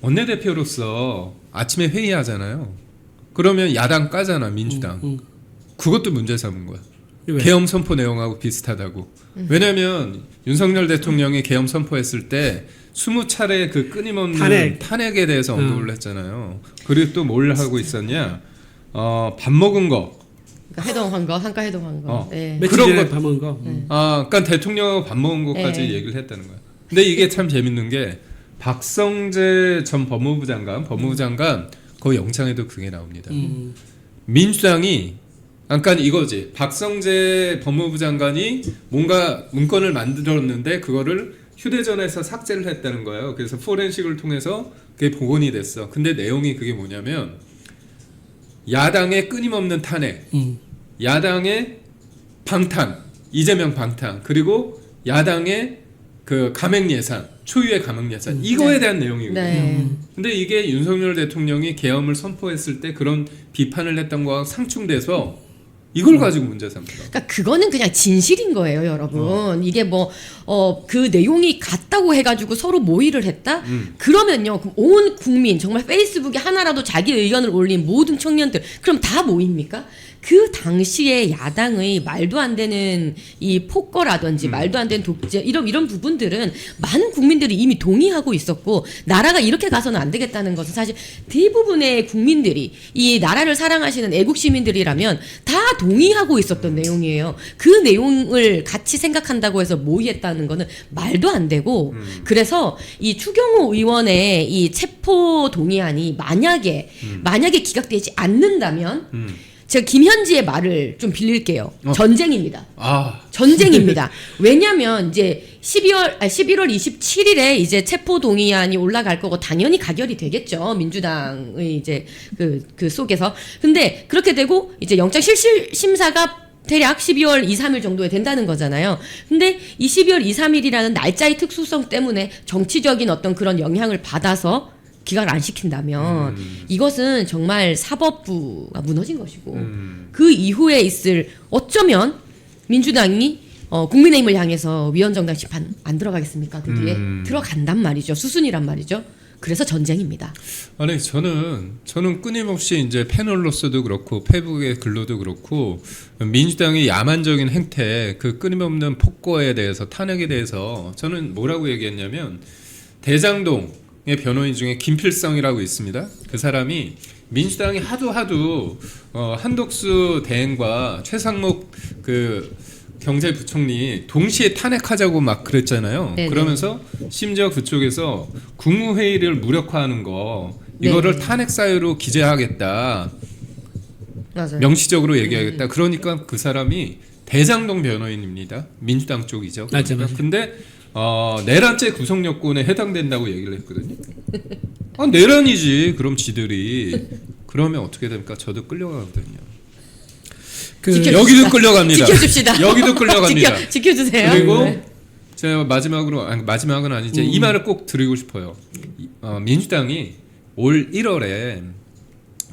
원내대표로서 아침에 회의하잖아요. 그러면 야당 까잖아, 민주당. 그것도 문제 삼은 거야. 왜? 계엄 선포 내용하고 비슷하다고. 왜냐하면 윤석열 대통령이 계엄 선포했을 때 20차례 그 끊임없는 탄핵에 대해서 언급을 했잖아요. 그리고 또 뭘 하고 있었냐? 밥 먹은 거. 그러니까 해동한 거, 한가 해동한 거. 네. 며칠 그런 전에 거- 밥 먹은 거. 그러니까 대통령하고 밥 먹은 것까지 네. 얘기를 했다는 거야. 근데 이게 참 재밌는 게 박성재 전 법무부 장관 그 영창에도 그게 나옵니다. 민주당이 그러니까 이거지. 박성재 법무부 장관이 뭔가 문건을 만들었는데 그거를 휴대전화에서 삭제를 했다는 거예요. 그래서 포렌식을 통해서 그게 복원이 됐어. 근데 내용이 그게 뭐냐면 야당의 끊임없는 탄핵, 야당의 방탄, 이재명 방탄, 그리고 야당의 그 감액 예산, 초유의 감액 예산 이거에 네. 대한 내용이거든요. 네. 근데 이게 윤석열 대통령이 계엄을 선포했을 때 그런 비판을 했던 거와 상충돼서 이걸 가지고 문제 삼는 거야. 그러니까 그거는 그냥 진실인 거예요, 여러분. 이게 뭐 그 내용이 같다고 해가지고 서로 모의를 했다? 그러면요, 그럼 온 국민 정말 페이스북에 하나라도 자기 의견을 올린 모든 청년들 그럼 다 모입니까? 그 당시에 야당의 말도 안 되는 이 폭거라든지 말도 안 되는 독재 이런 부분들은 많은 국민들이 이미 동의하고 있었고 나라가 이렇게 가서는 안 되겠다는 것은 사실 대부분의 국민들이 이 나라를 사랑하시는 애국 시민들이라면 다 동의하고 있었던 내용이에요. 그 내용을 같이 생각한다고 해서 모의했다는 거는 말도 안 되고 그래서 이 추경호 의원의 이 체포 동의안이 만약에 기각되지 않는다면 제가 김현지의 말을 좀 빌릴게요. 전쟁입니다. 전쟁입니다. 왜냐면 이제 11월 27일에 이제 체포 동의안이 올라갈 거고 당연히 가결이 되겠죠. 민주당의 이제 그 속에서. 근데 그렇게 되고 이제 영장 실질 심사가 대략 12월 2, 3일 정도에 된다는 거잖아요. 근데 이 12월 2, 3일이라는 날짜의 특수성 때문에 정치적인 어떤 그런 영향을 받아서 기각을 안 시킨다면 이것은 정말 사법부가 무너진 것이고 그 이후에 있을 어쩌면 민주당이 국민의힘을 향해서 위헌정당 심판 안 들어가겠습니까? 그 뒤에 들어간단 말이죠. 수순이란 말이죠. 그래서 전쟁입니다. 아니 저는 끊임없이 이제 패널로서도 그렇고 페북의 글로도 그렇고 민주당의 야만적인 행태 그 끊임없는 폭거에 대해서 탄핵에 대해서 저는 뭐라고 얘기했냐면 대장동의 변호인 중에 김필성이라고 있습니다. 그 사람이 민주당이 하도 한덕수 대행과 최상목 그 경제부총리 동시에 탄핵하자고 막 그랬잖아요. 네네. 그러면서 심지어 그쪽에서 국무회의를 무력화하는 거 이거를 네네. 탄핵 사유로 기재하겠다. 맞아요. 명시적으로 얘기하겠다. 그러니까 그 사람이 대장동 변호인입니다. 민주당 쪽이죠. 맞죠. 근데 내란죄 구성 요건에 해당된다고 얘기를 했거든요. 내란이지. 그럼 지들이 그러면 어떻게 됩니까? 저도 끌려가거든요. 여기도 끌려갑니다. 지켜줍시다. 여기도 끌려갑니다. 지켜주세요. 그리고 네. 제가 마지막은 아니지 이 말을 꼭 드리고 싶어요. 민주당이 올 1월에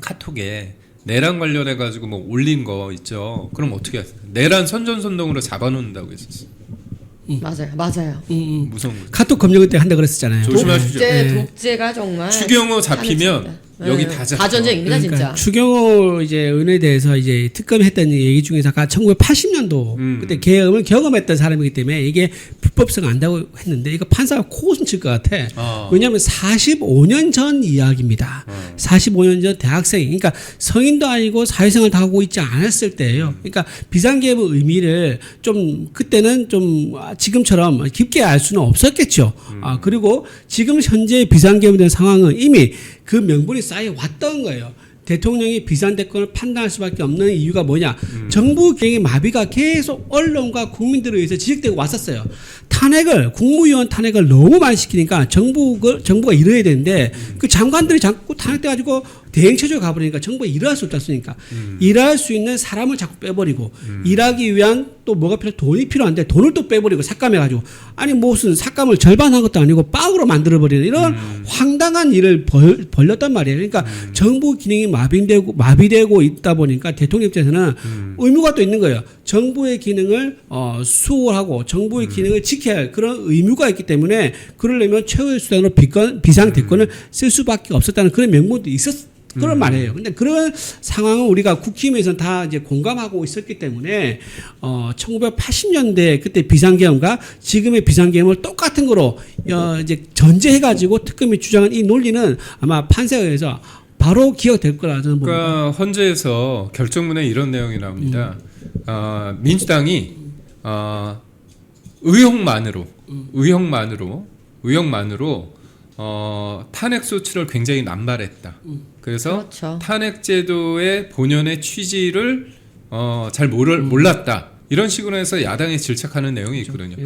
카톡에 내란 관련해 가지고 뭐 올린 거 있죠. 그럼 어떻게 하세요? 내란 선전선동으로 잡아놓는다고 했었어. 맞아요. 무서운 거죠. 카톡 검증 때 한다 그랬었잖아요. 조심하십시오. 네. 독재가 정말 추경호 잡히면 탄핵입니다. 여기 다 잡혀. 다 전쟁입니다, 진짜. 추경호 이제 의원에 대해서 이제 특검했던 얘기 중에서 아까 1980년도 그때 계엄을 경험했던 사람이기 때문에 이게 불법성 안다고 했는데 이거 판사가 코웃음 칠 것 같아. 왜냐하면 45년 전 이야기입니다. 45년 전 대학생, 그러니까 성인도 아니고 사회생활 다 하고 있지 않았을 때예요. 그러니까 비상계엄의 의미를 좀 그때는 좀 지금처럼 깊게 알 수는 없었겠죠. 그리고 지금 현재 비상계엄에 대한 상황은 이미 그 명분이 쌓여 왔던 거예요. 대통령이 비상대권을 판단할 수밖에 없는 이유가 뭐냐? 정부 기능의 마비가 계속 언론과 국민들에 의해서 지적되고 왔었어요. 국무위원 탄핵을 너무 많이 시키니까 정부가 이뤄야 되는데 그 장관들이 자꾸 탄핵돼가지고 대행체조에 가버리니까 정부가 일할 수 없었으니까 일할 수 있는 사람을 자꾸 빼버리고 일하기 위한 또 뭐가 돈이 필요한데 돈을 또 빼버리고 삭감해가지고 아니 무슨 삭감을 절반한 것도 아니고 빵으로 만들어버리는 이런 황당한 일을 벌렸단 말이에요. 그러니까 정부 기능이 마비되고 있다 보니까 대통령 입장에서는 의무가 또 있는 거예요. 정부의 기능을 수호하고 정부의 기능을 지켜야 할 그런 의무가 있기 때문에 그러려면 최후의 수단으로 비상대권을 쓸 수밖에 없었다는 그런 명분도 그런 말이에요. 근데 그런 상황은 우리가 국힘에서는 다 이제 공감하고 있었기 때문에 1980년대 그때 비상계엄과 지금의 비상계엄을 똑같은 거로 이제 전제해가지고 특검이 주장한 이 논리는 아마 판사에 의해서 바로 기억될 거라 저는 봅니다. 그러니까 헌재에서 결정문에 이런 내용이 나옵니다. 민주당이 의혹만으로 탄핵 소추를 굉장히 남발했다. 그래서 그렇죠. 탄핵 제도의 본연의 취지를 잘 몰랐다. 이런 식으로 해서 야당에 질책하는 내용이 있거든요.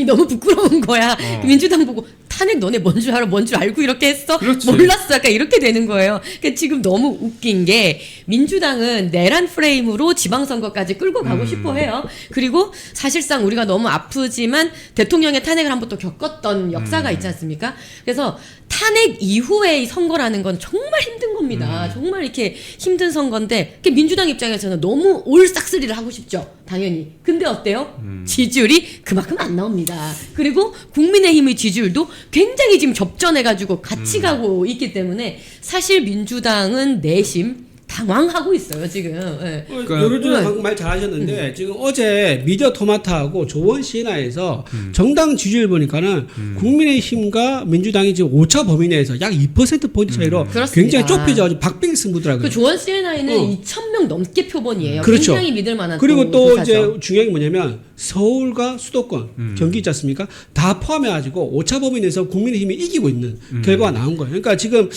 너무 부끄러운 거야. 민주당 보고 탄핵 너네 뭔 줄 알아? 뭔 줄 알고 이렇게 했어? 그렇지. 몰랐어. 약간 이렇게 되는 거예요. 그러니까 지금 너무 웃긴 게 민주당은 내란 프레임으로 지방선거까지 끌고 가고 싶어 해요. 그리고 사실상 우리가 너무 아프지만 대통령의 탄핵을 한번 또 겪었던 역사가 있지 않습니까? 그래서 탄핵 이후의 이 선거라는 건 정말 힘든 겁니다. 정말 이렇게 힘든 선거인데 민주당 입장에서는 너무 올싹쓸이를 하고 싶죠. 당연히. 근데 어때요? 지지율이 그만큼 안 나옵니다. 그리고 국민의힘의 지지율도 굉장히 지금 접전해가지고 같이 가고 있기 때문에 사실 민주당은 내심 당황하고 있어요 지금. 네. 여론조사 방금 말 잘하셨는데 지금 어제 미디어 토마토하고 조원 시나에서 정당 지지율 보니까는 국민의힘과 민주당이 지금 오차 범위 내에서 약 2% 포인트 차이로 굉장히 좁혀져 박빙 승부더라고요. 그 조원 CNI는 2,000명 넘게 표본이에요. 그렇죠. 굉장히 믿을 만한. 그리고 또 조사죠. 이제 중요한 게 뭐냐면 서울과 수도권 경기 있지 않습니까? 다 포함해가지고 오차 범위 내에서 국민의힘이 이기고 있는 결과가 나온 거예요. 그러니까 지금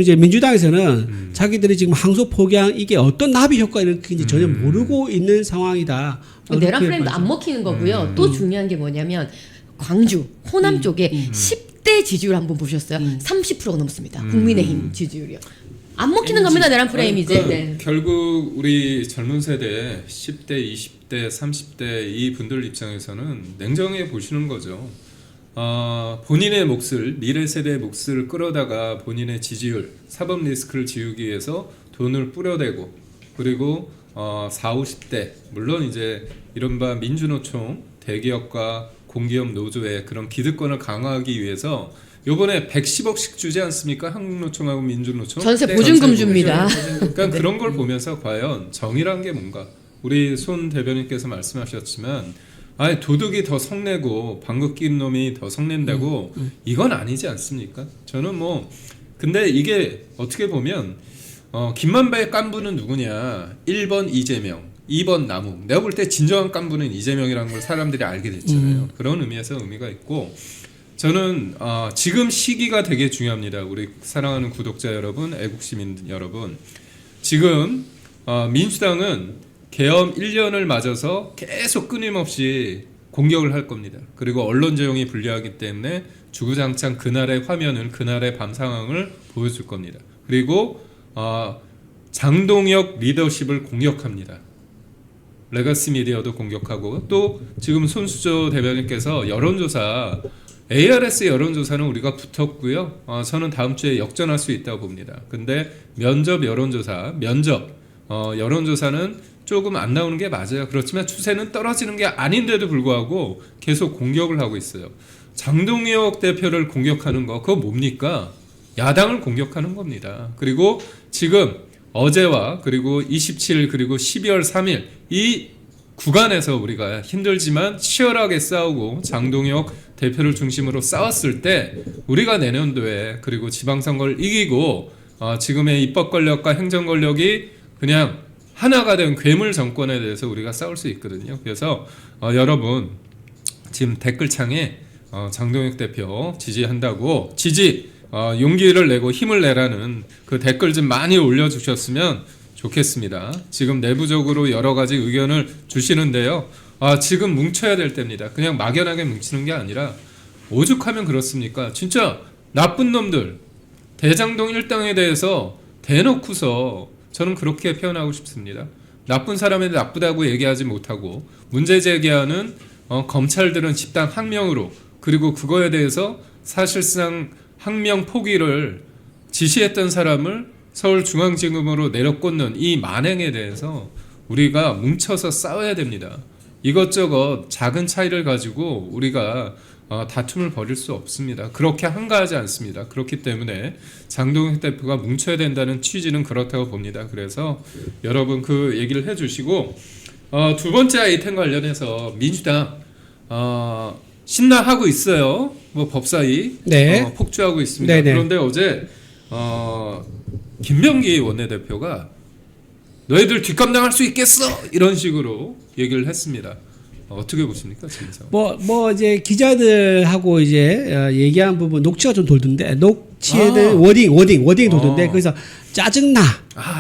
이제 민주당에서는 자기들이 지금 항소 포기한 이게 어떤 나비 효과인지 전혀 모르고 있는 상황이다. 내란 프레임도 안 먹히는 거고요. 또 중요한 게 뭐냐면 광주, 호남 쪽에 10대 지지율 한번 보셨어요? 30%가 넘습니다. 국민의힘 지지율이요. 안 먹히는 겁니다. 내란 프레임 이제. 네. 결국 우리 젊은 세대 10대, 20대, 30대 이 분들 입장에서는 냉정해 보시는 거죠. 본인의 몫을 미래 세대의 몫을 끌어다가 본인의 지지율, 사법 리스크를 지우기 위해서 돈을 뿌려대고 그리고 4, 50대 물론 이제 이른바 민주노총 대기업과 공기업 노조의 그런 기득권을 강화하기 위해서 요번에 110억씩 주지 않습니까? 한국노총하고 민주노총 전세 보증금 줍니다. 그러니까 그런 걸 보면서 과연 정의란 게 뭔가 우리 손 대변인께서 말씀하셨지만 아니 도둑이 더 성내고 방귀 낀 놈이 더 성낸다고 이건 아니지 않습니까? 저는 뭐 근데 이게 어떻게 보면 김만배의 깐부는 누구냐? 1번 이재명, 2번 남욱. 내가 볼 때 진정한 깐부는 이재명이라는 걸 사람들이 알게 됐잖아요. 그런 의미에서 의미가 있고 저는 지금 시기가 되게 중요합니다. 우리 사랑하는 구독자 여러분, 애국시민 여러분. 지금 민주당은 계엄 1년을 맞아서 계속 끊임없이 공격을 할 겁니다. 그리고 언론 조용히 불리하기 때문에 주구장창 그날의 화면을 그날의 밤 상황을 보여줄 겁니다. 그리고 장동혁 리더십을 공격합니다. 레거시 미디어도 공격하고 또 지금 손수조 대변인께서 여론조사 ARS 여론조사는 우리가 붙었고요. 저는 다음 주에 역전할 수 있다고 봅니다. 근데 면접 여론조사는 조금 안 나오는 게 맞아요. 그렇지만 추세는 떨어지는 게 아닌데도 불구하고 계속 공격을 하고 있어요. 장동혁 대표를 공격하는 거 그거 뭡니까? 야당을 공격하는 겁니다. 그리고 지금 어제와 그리고 27일 그리고 12월 3일 이 구간에서 우리가 힘들지만 치열하게 싸우고 장동혁 대표를 중심으로 싸웠을 때 우리가 내년도에 그리고 지방선거를 이기고 지금의 입법 권력과 행정 권력이 그냥 하나가 된 괴물 정권에 대해서 우리가 싸울 수 있거든요. 그래서 여러분 지금 댓글창에 장동혁 대표 지지한다고 용기를 내고 힘을 내라는 그 댓글 좀 많이 올려주셨으면 좋겠습니다. 지금 내부적으로 여러 가지 의견을 주시는데요. 지금 뭉쳐야 될 때입니다. 그냥 막연하게 뭉치는 게 아니라 오죽하면 그렇습니까? 진짜 나쁜 놈들 대장동 일당에 대해서 대놓고서 저는 그렇게 표현하고 싶습니다. 나쁜 사람에 나쁘다고 얘기하지 못하고 문제 제기하는 검찰들은 집단 항명으로 그리고 그거에 대해서 사실상 항명 포기를 지시했던 사람을 서울중앙지검으로 내려꽂는 이 만행에 대해서 우리가 뭉쳐서 싸워야 됩니다. 이것저것 작은 차이를 가지고 우리가 다툼을 벌일 수 없습니다. 그렇게 한가하지 않습니다. 그렇기 때문에 장동혁 대표가 뭉쳐야 된다는 취지는 그렇다고 봅니다. 그래서 여러분 그 얘기를 해주시고 두 번째 아이템 관련해서 민주당 신나하고 있어요. 뭐 법사위 네. 폭주하고 있습니다. 네네. 그런데 어제 김병기 원내대표가 너희들 뒷감당할 수 있겠어 이런 식으로 얘기를 했습니다. 어떻게 보십니까 지금 상황? 뭐 이제 기자들하고 이제 얘기한 부분 녹취가 좀 돌던데 녹취에는 워딩이 돌던데 그래서 짜증나,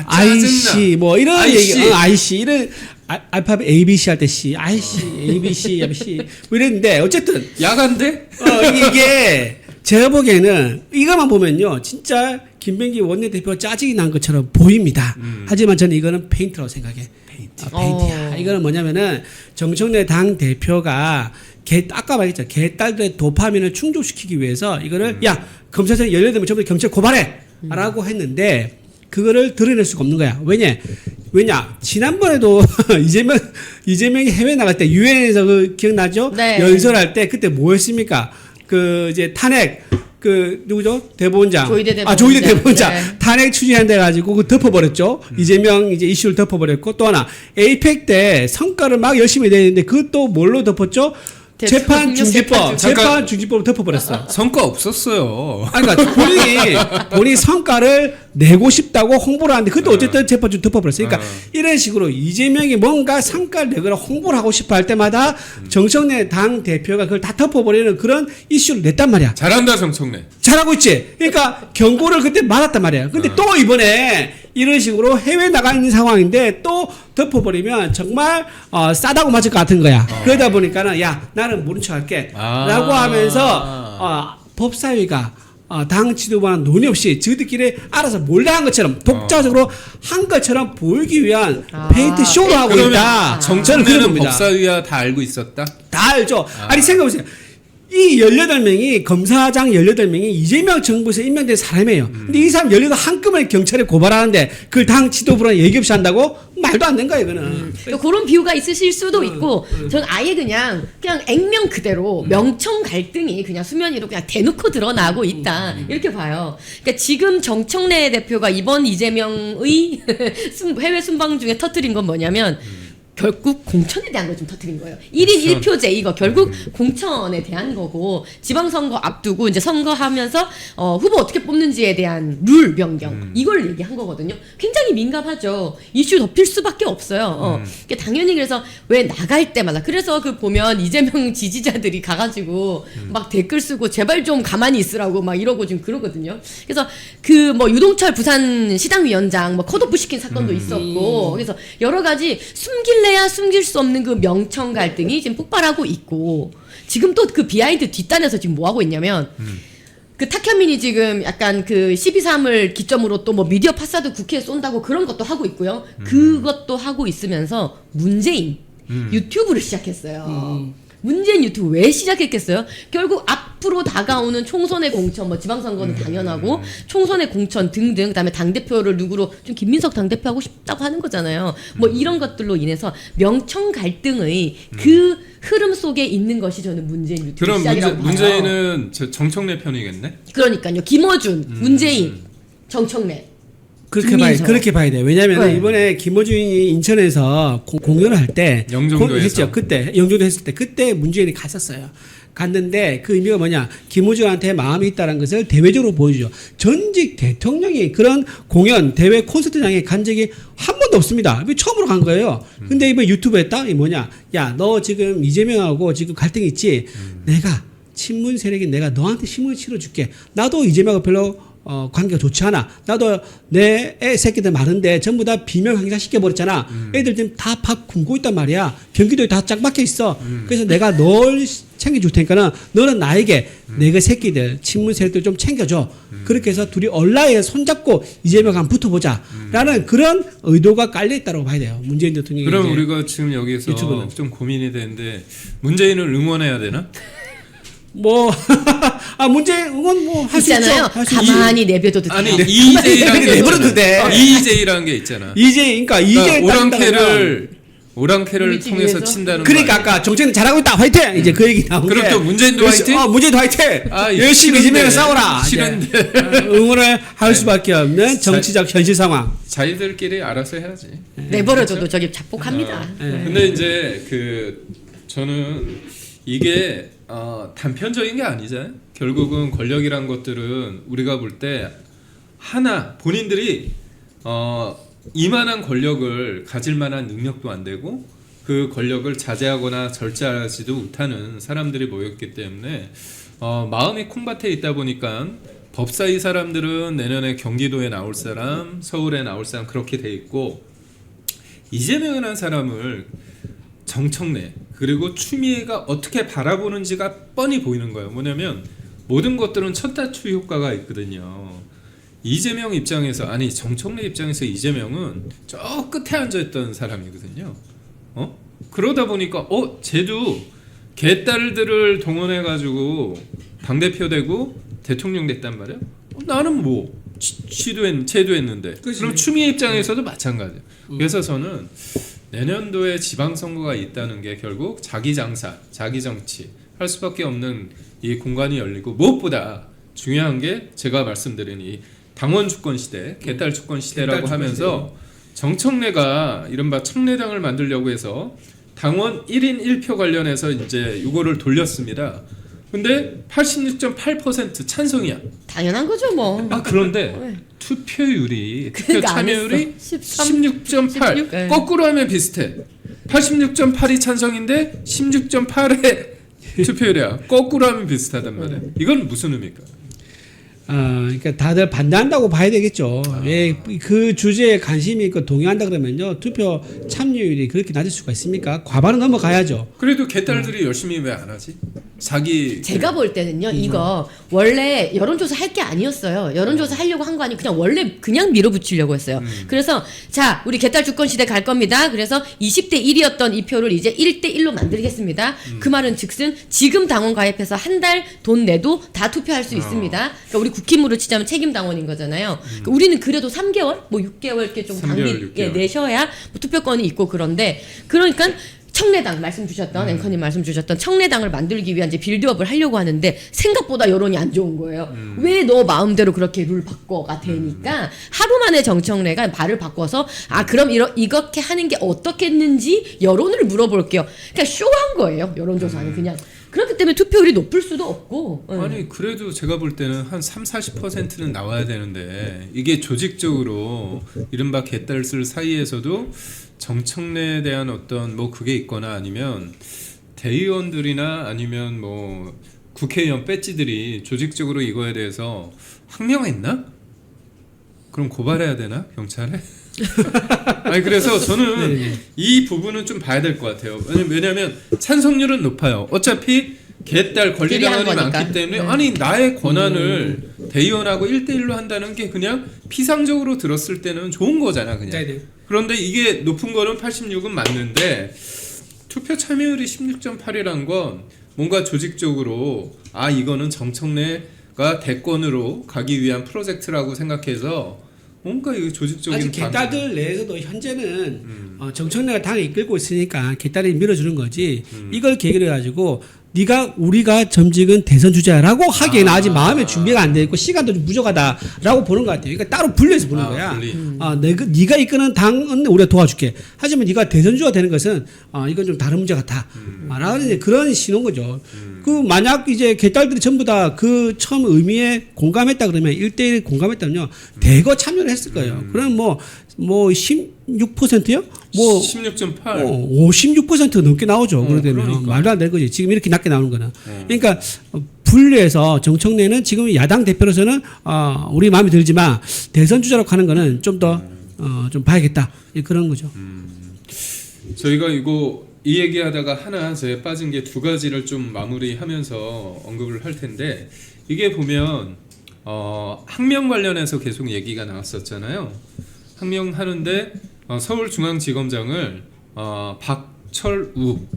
아이씨 뭐 이런 아이씨. 얘기, 아이씨 이런 알파벳 ABC 할 때 C, 아이씨, ABC, ABC 뭐 이랬는데 어쨌든 야간데? 이게 제가 보기에는 이것만 보면요 진짜 김병기 원내대표 짜증이 난 것처럼 보입니다. 하지만 저는 이거는 페인트라고 생각해. 페인트야. 이거는 뭐냐면은 정청래 당 대표가 아까 말했죠. 개딸들의 도파민을 충족시키기 위해서 이거를 야 검찰청이 18명 전부 경찰 고발해 라고 했는데 그거를 드러낼 수가 없는 거야. 왜냐 지난번에도 이재명이 해외 나갈 때 유엔에서 그 기억나죠? 네. 연설할 때 그때 뭐 했습니까? 그 이제 탄핵 누구죠? 대법원장. 조희대 대법원장. 네. 탄핵 추진한다 가지고 그 덮어버렸죠. 이재명 이제 이슈를 덮어버렸고 또 하나 에이펙 때 성과를 막 열심히 내는데 그것도 뭘로 덮었죠? 재판 중지법으로 덮어버렸어. 성과 없었어요. 아니, 그러니까 본인이 성과를 내고 싶다고 홍보를 하는데 그것도 어쨌든 재판 중 덮어버렸어요. 그러니까 이런 식으로 이재명이 뭔가 성과를 내거나 홍보를 하고 싶어 할 때마다 정청래 당 대표가 그걸 다 덮어버리는 그런 이슈를 냈단 말이야. 잘한다 정청래. 잘하고 있지. 그러니까 경고를 그때 받았단 말이야. 근데 또 이번에 이런 식으로 해외 나가 있는 상황인데 또 덮어버리면 정말 싸다고 맞을 것 같은 거야. 그러다 보니까는 야 나는 모른 척 할게 라고 하면서 법사위가 당 지도부와는 논의 없이 저희들끼리 알아서 몰래 한 것처럼 독자적으로 한 것처럼 보이기 위한 페인트 쇼를 하고 있다. 저는 그런 정청래는 겁니다. 법사위와 다 알고 있었다? 다 알죠. 아니 생각해보세요. 이 18명이 검사장 18명이 이재명 정부에서 임명된 사람이에요. 근데 이 사람 18 한꺼번에 경찰에 고발하는데 그걸 당 지도부랑 얘기 없이 한다고? 말도 안 되는 거야 이거는. 그러니까 그런 비유가 있으실 수도 있고 저는 아예 그냥 액면 그대로 명청 갈등이 그냥 수면 위로 그냥 대놓고 드러나고 있다 이렇게 봐요. 그러니까 지금 정청래 대표가 이번 이재명의 해외 순방 중에 터뜨린 건 뭐냐면 결국 공천에 대한 걸 좀 터뜨린 거예요. 1인 1표제 이거 결국 공천에 대한 거고 지방선거 앞두고 이제 선거하면서 후보 어떻게 뽑는지에 대한 룰 변경 이걸 얘기한 거거든요. 굉장히 민감하죠. 이슈 덮일 수밖에 없어요. 그러니까 당연히 그래서 왜 나갈 때마다 그래서 그 보면 이재명 지지자들이 가가지고 막 댓글 쓰고 제발 좀 가만히 있으라고 막 이러고 지금 그러거든요. 그래서 그 뭐 유동철 부산 시당위원장 뭐 컷오프 시킨 사건도 있었고 그래서 여러 가지 숨길래야 숨길 수 없는 그 명청 갈등이 지금 폭발하고 있고 지금 또 그 비하인드 뒷단에서 지금 뭐 하고 있냐면 그 탁현민이 지금 약간 그 12.3을 기점으로 또 뭐 미디어 파사드 국회에 쏜다고 그런 것도 하고 있고요. 그것도 하고 있으면서 문재인 유튜브를 시작했어요. 문재인 유튜브 왜 시작했겠어요? 결국 앞으로 다가오는 총선의 공천, 뭐 지방선거는 당연하고 총선의 공천 등등, 그다음에 당 대표를 누구로 좀 김민석 당 대표 하고 싶다고 하는 거잖아요. 뭐 이런 것들로 인해서 명청 갈등의 그 흐름 속에 있는 것이 저는 문재인 유튜브 그럼 시작이라고 봐요. 문재인은 정청래 편이겠네. 그러니까요. 김어준, 문재인, 정청래. 김민석. 그렇게 봐야 돼요. 왜냐하면 네. 이번에 김어준이 인천에서 공연을 할 때 영종도에서. 했죠. 그때 영종도 했을 때 그때 문재인이 갔었어요. 갔는데 그 의미가 뭐냐? 김어준한테 마음이 있다는 것을 대외적으로 보여주죠. 전직 대통령이 그런 공연, 대회 콘서트장에 간 적이 한 번도 없습니다. 이게 처음으로 간 거예요. 근데 이번 유튜브 했다? 이 뭐냐? 야, 너 지금 이재명하고 지금 갈등 있지? 내가 친문 세력이 내가 너한테 신문 실어줄게. 나도 이재명하고 별로 관계가 좋지 않아. 나도 내 애 새끼들 많은데 전부 다 비명 행사 시켜버렸잖아. 애들 지금 다 밥 굶고 있단 말이야. 경기도에 다 짱 박혀 있어. 그래서 내가 널 챙겨줄 테니까는 너는 나에게 내가 새끼들 친문 세력들 좀 챙겨줘. 그렇게 해서 둘이 얼라에 손잡고 이재명 한번 붙어보자. 라는 그런 의도가 깔려있다고 봐야 돼요. 문재인 대통령이. 그럼 이제 우리가 지금 여기서 유튜브는. 좀 고민이 되는데 문재인을 응원해야 되나? 뭐, 문재인 응원 뭐 할 수 있죠. 있잖아요. 할 수 있죠. 가만히 내버려둬도 아니 돼요. 이재이라는 게 내버려도 있잖아. 돼. 이재이라는 게 있잖아. 그러니까 이제 오랑캐를 우리 통해서 집에서? 친다는 그러니까 거 아니야? 아까 정치는 잘하고 있다 화이팅 이제 그 얘기 나온 그럼 게 또 문재인도 열심히- 화이팅? 문재인도 화이팅 아, 열심히 싫은데. 이재명을 싸워라 이제. 싫은데. 응원을 할 수밖에 없는 정치적 현실 상황. 자기들끼리 알아서 해야지. 내버려둬도 저기 자폭합니다. 근데 이제 저는 이게 단편적인 게 아니잖아요. 결국은 권력이란 것들은 우리가 볼 때 하나 본인들이 이만한 권력을 가질 만한 능력도 안 되고 그 권력을 자제하거나 절제하지도 못하는 사람들이 모였기 때문에 마음이 콩밭에 있다 보니까 법사 이 사람들은 내년에 경기도에 나올 사람, 서울에 나올 사람 그렇게 돼 있고 이재명이라는 사람을 정청래 그리고 추미애가 어떻게 바라보는지가 뻔히 보이는 거예요. 뭐냐면 모든 것들은 첫다추 효과가 있거든요. 이재명 입장에서 아니 정청래 입장에서 이재명은 저 끝에 앉아있던 사람이거든요. 그러다 보니까 쟤도 개딸들을 동원해가지고 당대표 되고 대통령 됐단 말이야. 나는 뭐 쟤도 했는데. 그치. 그럼 추미애 입장에서도 마찬가지예요. 그래서 저는 내년도에 지방선거가 있다는 게 결국 자기 장사, 자기 정치 할 수밖에 없는 이 공간이 열리고 무엇보다 중요한 게 제가 말씀드린 이 당원 주권 시대, 개딸 주권 시대라고 하면서 정청래가 이른바 청래당을 만들려고 해서 당원 1인 1표 관련해서 이제 이거를 돌렸습니다. 근데 86.8% 찬성이야. 당연한 거죠 뭐. 그런데 투표율이 투표 그러니까 안 참여율이 했어. 16.8 16? 네. 거꾸로 하면 비슷해. 86.8이 찬성인데 16.8의 투표율이야. 거꾸로 하면 비슷하단 말이야. 이건 무슨 의미일까? 그러니까 다들 반대한다고 봐야 되겠죠. 왜 그 주제에 관심이 있고 동의한다 그러면요 투표 참여율이 그렇게 낮을 수가 있습니까? 과반은 넘어가야죠. 그래도 개딸들이 열심히 왜 안 하지? 자기 제가 볼 때는요 이거 원래 여론조사 할 게 아니었어요. 여론조사 하려고 한 거 아니고 그냥 원래 그냥 밀어붙이려고 했어요. 그래서 자 우리 개딸 주권 시대 갈 겁니다. 그래서 20대 1이었던 이 표를 이제 1대 1로 만들겠습니다. 그 말은 즉슨 지금 당원 가입해서 한 달 돈 내도 다 투표할 수 있습니다. 그러니까 우리 국힘으로 치자면 책임 당원인 거잖아요. 그러니까 우리는 그래도 3개월 뭐 6개월 이렇게 좀 3개월, 당비 6개월. 내셔야 뭐 투표권이 있고 그런데 그러니까 청래당 말씀 주셨던 앵커님 말씀 주셨던 청래당을 만들기 위한 이제 빌드업을 하려고 하는데 생각보다 여론이 안 좋은 거예요. 왜 너 마음대로 그렇게 룰 바꿔가 되니까 하루 만에 정청래가 발을 바꿔서 그럼 이렇게 하는 게 어떻겠는지 여론을 물어볼게요. 그러니까 쇼한 거예요. 여론조사는 그냥. 그렇기 때문에 투표율이 높을 수도 없고. 아니 그래도 제가 볼 때는 한 30-40%는 나와야 되는데 이게 조직적으로 이른바 개딸들 사이에서도 정청래에 대한 어떤 뭐 그게 있거나 아니면 대의원들이나 아니면 뭐 국회의원 배지들이 조직적으로 이거에 대해서 항명했나? 그럼 고발해야 되나 경찰에? 아니 그래서 저는 이 부분은 좀 봐야 될 것 같아요. 왜냐하면 찬성률은 높아요. 어차피 개딸 권리당원이 거니까. 많기 때문에 아니 나의 권한을 대의원하고 1대1로 한다는 게 그냥 피상적으로 들었을 때는 좋은 거잖아 그냥. 네네. 그런데 이게 높은 거는 86은 맞는데 투표 참여율이 16.8이란 건 뭔가 조직적으로 이거는 정청래가 대권으로 가기 위한 프로젝트라고 생각해서 뭔가 이 조직적인 아직 개딸들 내에서도 현재는 정청래가 당을 이끌고 있으니까 개딸이 밀어주는 거지. 이걸 계기로 해가지고 우리가 점직은 대선 주자라고 하기에는 아직 마음의 준비가 안 돼 있고 시간도 좀 부족하다라고 보는 것 같아요. 그러니까 따로 분리해서 보는 거야. 분리. 네가 이끄는 당은 우리가 도와줄게. 하지만 네가 대선주가 되는 것은 이건 좀 다른 문제 같아. 라는 이제 그런 신호인 거죠. 그 만약 이제 개딸들이 전부 다 그 처음 의미에 공감했다 그러면 1대1 공감했다면요 대거 참여를 했을 거예요. 그럼 뭐 16%요? 뭐 16.8. 56% 넘게 나오죠. 그러면 그러니까. 말도 안 되는 거지. 지금 이렇게 낮게 나오는 거는. 그러니까 분리해서 정청래는 지금 야당 대표로서는 우리 마음에 들지만 대선 주자로 가는 거는 좀 더 좀 봐야겠다. 그런 거죠. 저희가 이 얘기하다가 하나 제가 빠진 게 두 가지를 좀 마무리하면서 언급을 할 텐데 이게 보면 학명 관련해서 계속 얘기가 나왔었잖아요. 학명하는데 서울중앙지검장을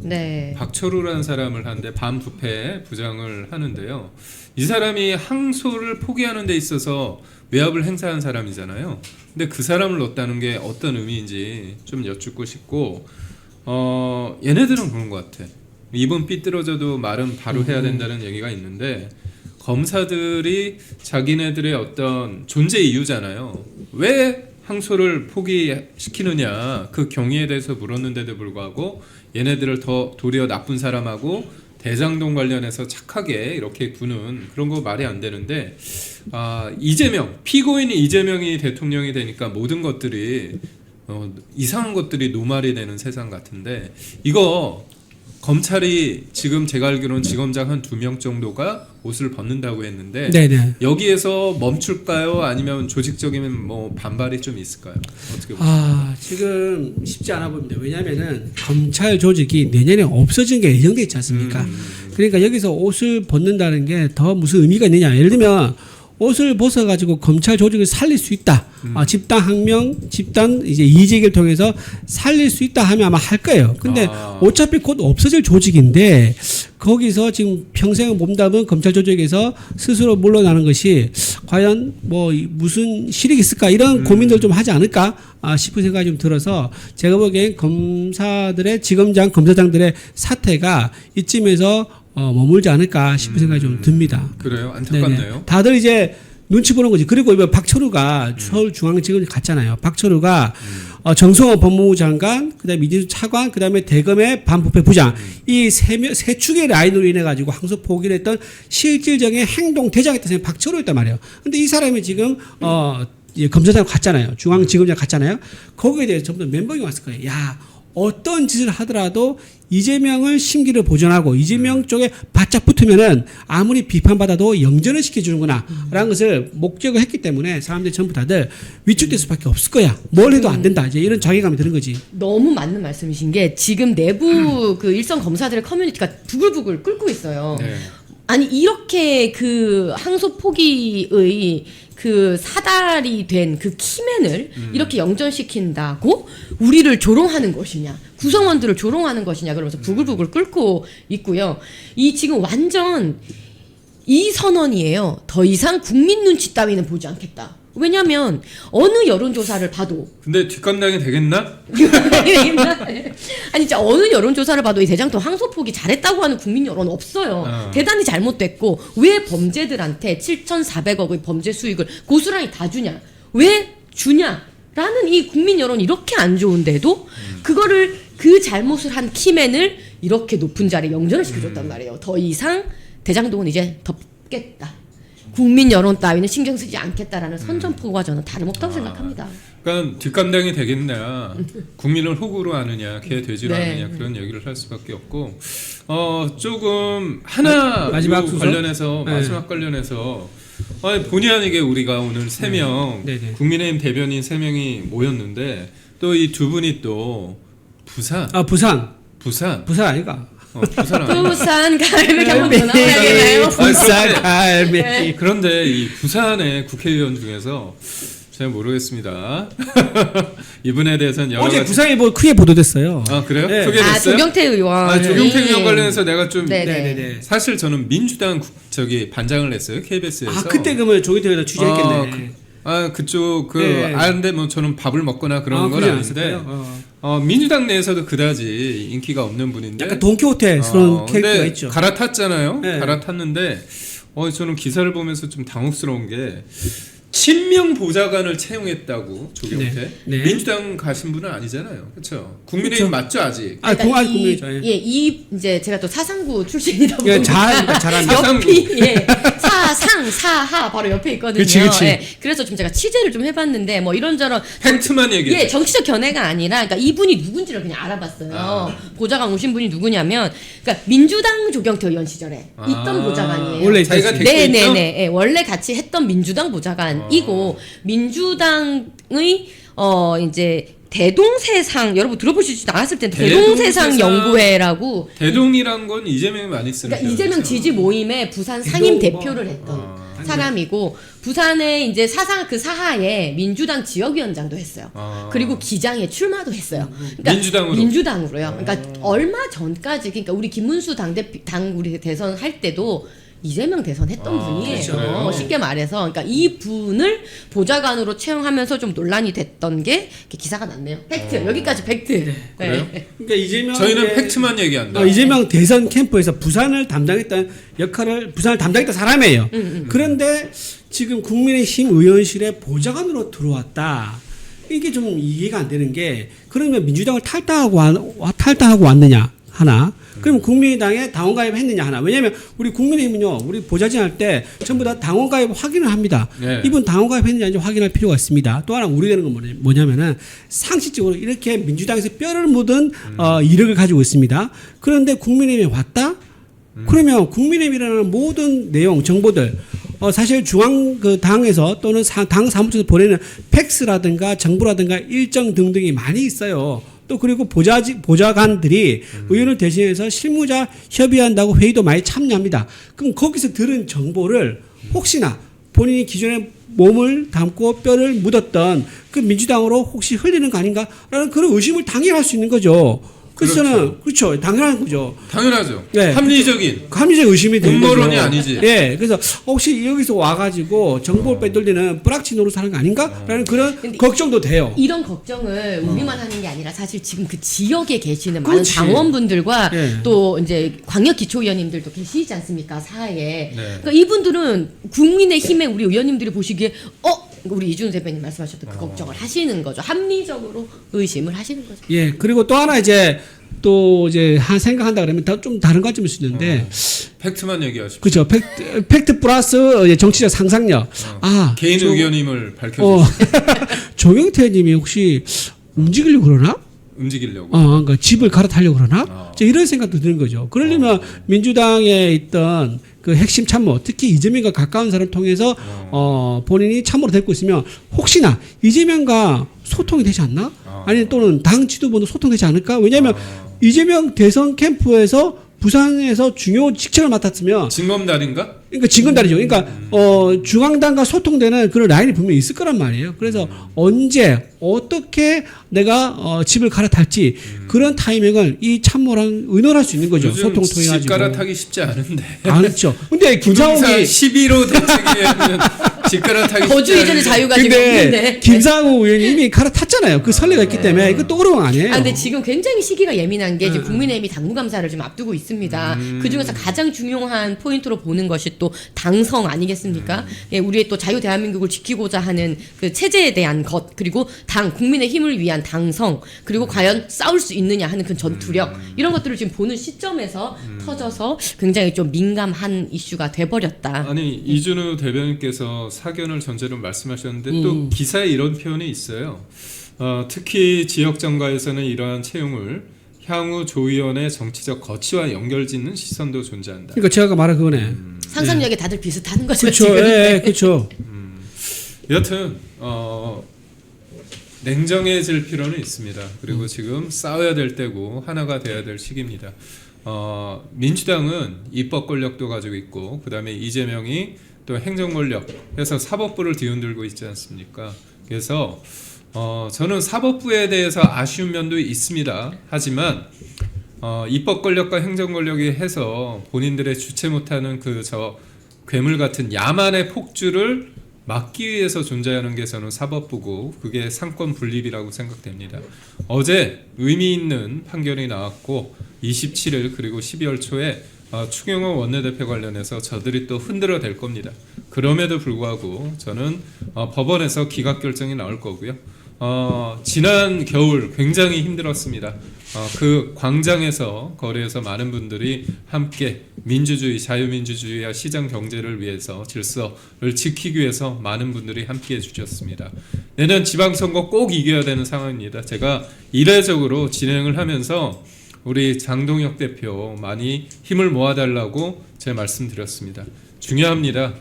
네. 박철우라는 사람을 하는데 반부패 부장을 하는데요. 이 사람이 항소를 포기하는 데 있어서 외압을 행사한 사람이잖아요. 근데 그 사람을 넣었다는 게 어떤 의미인지 좀 여쭙고 싶고 얘네들은 그런 것 같아. 입은 삐뚤어져도 말은 바로 해야 된다는 얘기가 있는데 검사들이 자기네들의 어떤 존재 이유잖아요. 왜 항소를 포기시키느냐 그 경위에 대해서 물었는데도 불구하고 얘네들을 더 도리어 나쁜 사람하고 대장동 관련해서 착하게 이렇게 구는 그런 거 말이 안 되는데 피고인이 이재명이 대통령이 되니까 모든 것들이 이상한 것들이 노말이 되는 세상 같은데 이거 검찰이 지금 제가 알기로는 지검장 한 2명 정도가 옷을 벗는다고 했는데 네네. 여기에서 멈출까요? 아니면 조직적인 뭐 반발이 좀 있을까요? 어떻게 보세요? 지금 쉽지 않아 보입니다. 왜냐하면은 검찰 조직이 내년에 없어진 게 예정돼 있지 않습니까? 그러니까 여기서 옷을 벗는다는 게 더 무슨 의미가 있느냐? 예를 들면 옷을 벗어가지고 검찰 조직을 살릴 수 있다. 집단 항명, 집단 이제 이직을 통해서 살릴 수 있다 하면 아마 할 거예요. 근데 어차피 곧 없어질 조직인데 거기서 지금 평생을 몸담은 검찰 조직에서 스스로 물러나는 것이 과연 뭐 무슨 실익이 있을까 이런 고민들 좀 하지 않을까 싶은 생각이 좀 들어서 제가 보기엔 검사들의 지검장 검사장들의 사태가 이쯤에서 머물지 않을까 싶은 생각이 좀 듭니다. 그래요? 안타깝네요. 네네. 다들 이제 눈치 보는 거지. 그리고 이번 박철우가 서울중앙지검에 갔잖아요. 박철우가 정성호 법무부 장관, 그다음에 이진수 차관, 그다음에 대검의 반부패 부장 이 세 축의 라인으로 인해 가지고 항소 포기를 했던 실질적인 행동 대장했던 사람이 박철우였단 말이에요. 근데 이 사람이 지금 검사장 갔잖아요. 중앙지검장 갔잖아요. 거기에 대해서 전부 다 멘붕이 왔을 거예요. 야, 어떤 짓을 하더라도 이재명을 심기를 보존하고 이재명 쪽에 바짝 붙으면은 아무리 비판받아도 영전을 시켜주는구나 라는 것을 목적을 했기 때문에 사람들이 전부 다들 위축될 수밖에 없을 거야. 뭘 해도 안 된다. 이제 이런 자괴감이 드는 거지. 너무 맞는 말씀이신 게 지금 내부 그 일선 검사들의 커뮤니티가 부글부글 끓고 있어요. 네. 아니 이렇게 그 항소 포기의 그 사달이 된 그 키맨을 이렇게 영전시킨다고 우리를 조롱하는 것이냐, 구성원들을 조롱하는 것이냐 그러면서 부글부글 끓고 있고요. 이 지금 완전 이 선언이에요. 더 이상 국민 눈치 따위는 보지 않겠다. 왜냐면 어느 여론조사를 봐도 근데 뒷감당이 되겠나? 아니 진짜 어느 여론조사를 봐도 이 대장동 항소 포기 잘했다고 하는 국민 여론 없어요. 대단히 잘못됐고 왜 범죄들한테 7,400억의 범죄 수익을 고스란히 다 주냐? 왜 주냐? 라는 이 국민 여론이 이렇게 안 좋은데도 그거를 그 잘못을 한 키맨을 이렇게 높은 자리에 영전을 시켜줬단 말이에요. 더 이상 대장동은 이제 덮겠다. 국민 여론 따위는 신경 쓰지 않겠다라는 선전포고가 저는 다름없다고 생각합니다. 그러니까 뒷감당이 되겠냐, 국민을 호구로 하느냐, 개 돼지로 네. 하느냐 그런 얘기를 할 수밖에 없고 조금 하나 마지막 요 순서? 관련해서 네. 마지막 관련해서 본의 아니게 우리가 오늘 3명 네. 네네. 국민의힘 대변인 3명이 모였는데 또 이 두 분이 또 부산 부산 아이가. 부산 아니에요? 부산 갈비 한번 더 나와야 되나요? 부산 갈비. 그런데 이 부산의 국회의원 중에서 잘 모르겠습니다. 이분에 대해서는 여러 어제 가지. 부산일보 크게 보도됐어요. 아 그래요? 네. 크게 됐어요? 조경태 의원. 아 조경태 의원 관련해서 내가 좀 네네. 사실 저는 민주당 저기 반장을 했어요 KBS에서. 아 그때 그러면 조기태 의원 취재했겠네. 그쪽 네. 아는데 뭐 저는 밥을 먹거나 그런 건 그러지 아닌데 않았을까요? 민주당 내에서도 그다지 인기가 없는 분인데. 약간 돈키호테스러운 캐릭터가 근데 있죠. 갈아탔잖아요. 네. 갈아탔는데 저는 기사를 보면서 좀 당혹스러운 게 친명 보좌관을 채용했다고 조경태. 네. 네. 민주당 가신 분은 아니잖아요. 그렇죠? 국민의힘 맞죠 아직? 아, 그러니까 이, 국민이죠. 예. 이 이제 제가 또 사상구 출신이다 예, 보니까 잘한다. 옆이 사상 사하 바로 옆에 있거든요. 그치. 예, 그래서 좀 제가 취재를 좀 해봤는데 뭐 이런저런 팩트만 얘기해. 예, 정치적 견해가 아니라, 그러니까 이분이 누군지를 그냥 알아봤어요. 보좌관 오신 분이 누구냐면, 그러니까 민주당 조경태 의원 시절에 있던 보좌관이에요. 원래 자기가 있었어요. 대표 있죠? 네네네. 예, 원래 같이 했던 민주당 보좌관이고, 민주당의 이제 대동세상 여러분 들어보시지도 않았을 텐데 대동세상 연구회라고. 대동이란 건 이재명이 많이 쓰는. 그러니까 이재명 지지 모임의 부산 상임 대표를 했던 사람이고, 부산에 이제 그 사하에 민주당 지역위원장도 했어요. 그리고 기장에 출마도 했어요. 그러니까 민주당으로요. 그러니까 얼마 전까지, 그러니까 우리 김문수 우리 대선 할 때도 이재명 대선 했던 분이에요. 그렇죠. 쉽게 말해서, 그러니까 이 분을 보좌관으로 채용하면서 좀 논란이 됐던 게 이렇게 기사가 났네요. 팩트. 여기까지 팩트. 그래요? 그러니까 이재명 저희는 팩트만 얘기한다. 이재명 대선 캠프에서 부산을 담당했던 사람이에요. 그런데 지금 국민의힘 의원실에 보좌관으로 들어왔다. 이게 좀 이해가 안 되는 게, 그러면 민주당을 탈당하고 왔느냐 하나. 그럼 국민의당에 당원 가입했느냐 하나. 왜냐하면 우리 국민의힘은요, 우리 보좌진 할 때 전부 다 당원 가입 확인을 합니다. 네. 이분 당원 가입했는지 확인할 필요가 있습니다. 또 하나 우려되는 건 뭐냐면은 상식적으로 이렇게 민주당에서 뼈를 묻은 이력을 가지고 있습니다. 그런데 국민의힘에 왔다? 그러면 국민의힘이라는 모든 내용, 정보들, 사실 중앙 그 당에서 또는 당 사무처에서 보내는 팩스라든가 정보라든가 일정 등등이 많이 있어요. 또 그리고 보좌관들이 의원을 대신해서 실무자 협의한다고 회의도 많이 참여합니다. 그럼 거기서 들은 정보를 혹시나 본인이 기존에 몸을 담고 뼈를 묻었던 그 민주당으로 혹시 흘리는 거 아닌가라는 그런 의심을 당연히 할 수 있는 거죠. 그래서 저는 그렇죠. 당연한 거죠. 당연하죠. 네. 합리적인 의심이 되는 거죠. 음모론이 아니지. 예. 그래서 혹시 여기서 와가지고 정보를 빼돌리는 뿌락치 노릇 하는 거 아닌가라는 그런 걱정도 돼요. 이런 걱정을 우리만 하는 게 아니라 사실 지금 그 지역에 계시는 많은 그렇지. 당원분들과 예. 또 이제 광역기초의원님들도 계시지 않습니까? 사하에. 네. 그러니까 이분들은 국민의힘의 우리 의원님들이 보시기에 우리 이준우 대표님 말씀하셨던 그 걱정을 하시는 거죠. 합리적으로 의심을 하시는 거죠. 예. 그리고 또 하나 이제 생각한다 그러면 좀 다른 관점일 수 있는데 팩트만 얘기하십시오. 그렇죠. 팩트 플러스 정치적 상상력. 개인 의견임을 밝혀주시죠. 조경태님이 혹시 움직이려고 그러나? 움직이려고. 그러니까 집을 갈아타려고 그러나? 이런 생각도 드는 거죠. 그러려면 민주당에 있던 그 핵심 참모, 특히 이재명과 가까운 사람을 통해서 본인이 참모로 데리고 있으면 혹시나 이재명과 소통이 되지 않나? 아니면 또는 당 지도부도 소통되지 않을까? 왜냐하면 이재명 대선 캠프에서 부산에서 중요 직책을 맡았으면 징검다리인가? 그러니까 징검다리죠. 그러니까 중앙당과 소통되는 그런 라인이 분명히 있을 거란 말이에요. 그래서 언제 어떻게 내가 집을 갈아탈지 그런 타이밍을 이 참모랑 의논할 수 있는 거죠. 요즘 소통을 통해 가지고. 집 갈아타기 쉽지 않은데. 그렇죠. 근데 부동산 김상욱이 11호 대책위에는 집 갈아타기 거주 쉽지 이전의 않은데. 자유가 지금 근데 없는데. 김상우 의원이 이미 갈아탔잖아요. 그 선례가 있기 때문에 이것도 어려운 거 아니에요. 근데 지금 굉장히 시기가 예민한 게 이제 국민의힘이 당무감사를 좀 앞두고 있습니다. 그 중에서 가장 중요한 포인트로 보는 것이 또 당성 아니겠습니까? 예, 우리의 또 자유 대한민국을 지키고자 하는 그 체제에 대한 것, 그리고 국민의힘을 위한 당성, 그리고 과연 싸울 수 있느냐 하는 그 전투력, 이런 것들을 지금 보는 시점에서 터져서 굉장히 좀 민감한 이슈가 돼버렸다. 아니 이준우 대변인께서 사견을 전제로 말씀하셨는데 또 기사에 이런 표현이 있어요. 특히 지역 정가에서는 이러한 채용을 향후 조 의원의 정치적 거치와 연결짓는 시선도 존재한다. 그러니까 제가 아까 말한 그거네. 상상력이 다들 비슷한 거죠. 그렇죠. 지금. 예, 그렇죠. 여튼 냉정해질 필요는 있습니다. 그리고 지금 싸워야 될 때고 하나가 돼야 될 시기입니다. 민주당은 입법 권력도 가지고 있고 그다음에 이재명이 또 행정 권력 해서 사법부를 뒤흔들고 있지 않습니까? 그래서 저는 사법부에 대해서 아쉬운 면도 있습니다. 하지만 입법 권력과 행정 권력이 해서 본인들의 주체 못하는 괴물 같은 야만의 폭주를 막기 위해서 존재하는 게 저는 사법부고 그게 상권 분립이라고 생각됩니다. 어제 의미 있는 판결이 나왔고 27일 그리고 12월 초에 추경호 원내대표 관련해서 저들이 또 흔들어 댈 겁니다. 그럼에도 불구하고 저는 법원에서 기각 결정이 나올 거고요. 지난 겨울 굉장히 힘들었습니다. 그 광장에서 거리에서 많은 분들이 함께 민주주의, 자유민주주의와 시장 경제를 위해서 질서를 지키기 위해서 많은 분들이 함께 해주셨습니다. 내년 지방선거 꼭 이겨야 되는 상황입니다. 제가 이례적으로 진행을 하면서 우리 장동혁 대표 많이 힘을 모아달라고 제가 말씀드렸습니다. 중요합니다.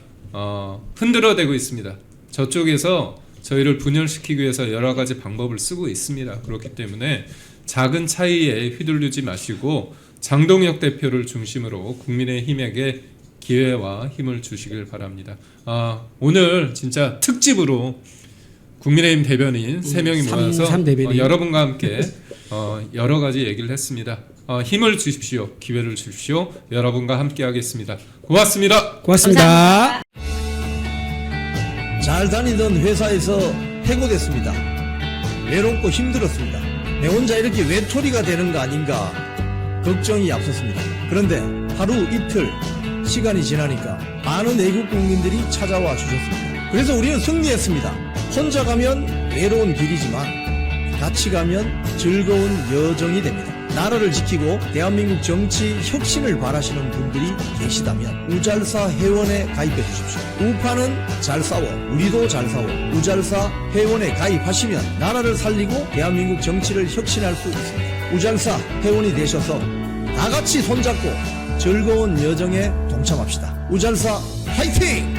흔들어대고 있습니다. 저쪽에서 저희를 분열시키기 위해서 여러 가지 방법을 쓰고 있습니다. 그렇기 때문에 작은 차이에 휘둘리지 마시고 장동혁 대표를 중심으로 국민의힘에게 기회와 힘을 주시길 바랍니다. 오늘 진짜 특집으로 국민의힘 대변인 3명이 모여서 여러분과 함께 여러 가지 얘기를 했습니다. 힘을 주십시오. 기회를 주십시오. 여러분과 함께 하겠습니다. 고맙습니다. 고맙습니다. 잘 다니던 회사에서 해고됐습니다. 외롭고 힘들었습니다. 내 혼자 이렇게 외톨이가 되는 거 아닌가 걱정이 앞섰습니다. 그런데 하루 이틀 시간이 지나니까 많은 애국 국민들이 찾아와 주셨습니다. 그래서 우리는 승리했습니다. 혼자 가면 외로운 길이지만 같이 가면 즐거운 여정이 됩니다. 나라를 지키고 대한민국 정치 혁신을 바라시는 분들이 계시다면 우잘사 회원에 가입해 주십시오. 우파는 잘 싸워, 우리도 잘 싸워. 우잘사 회원에 가입하시면 나라를 살리고 대한민국 정치를 혁신할 수 있습니다. 우잘사 회원이 되셔서 다 같이 손잡고 즐거운 여정에 동참합시다. 우잘사 화이팅!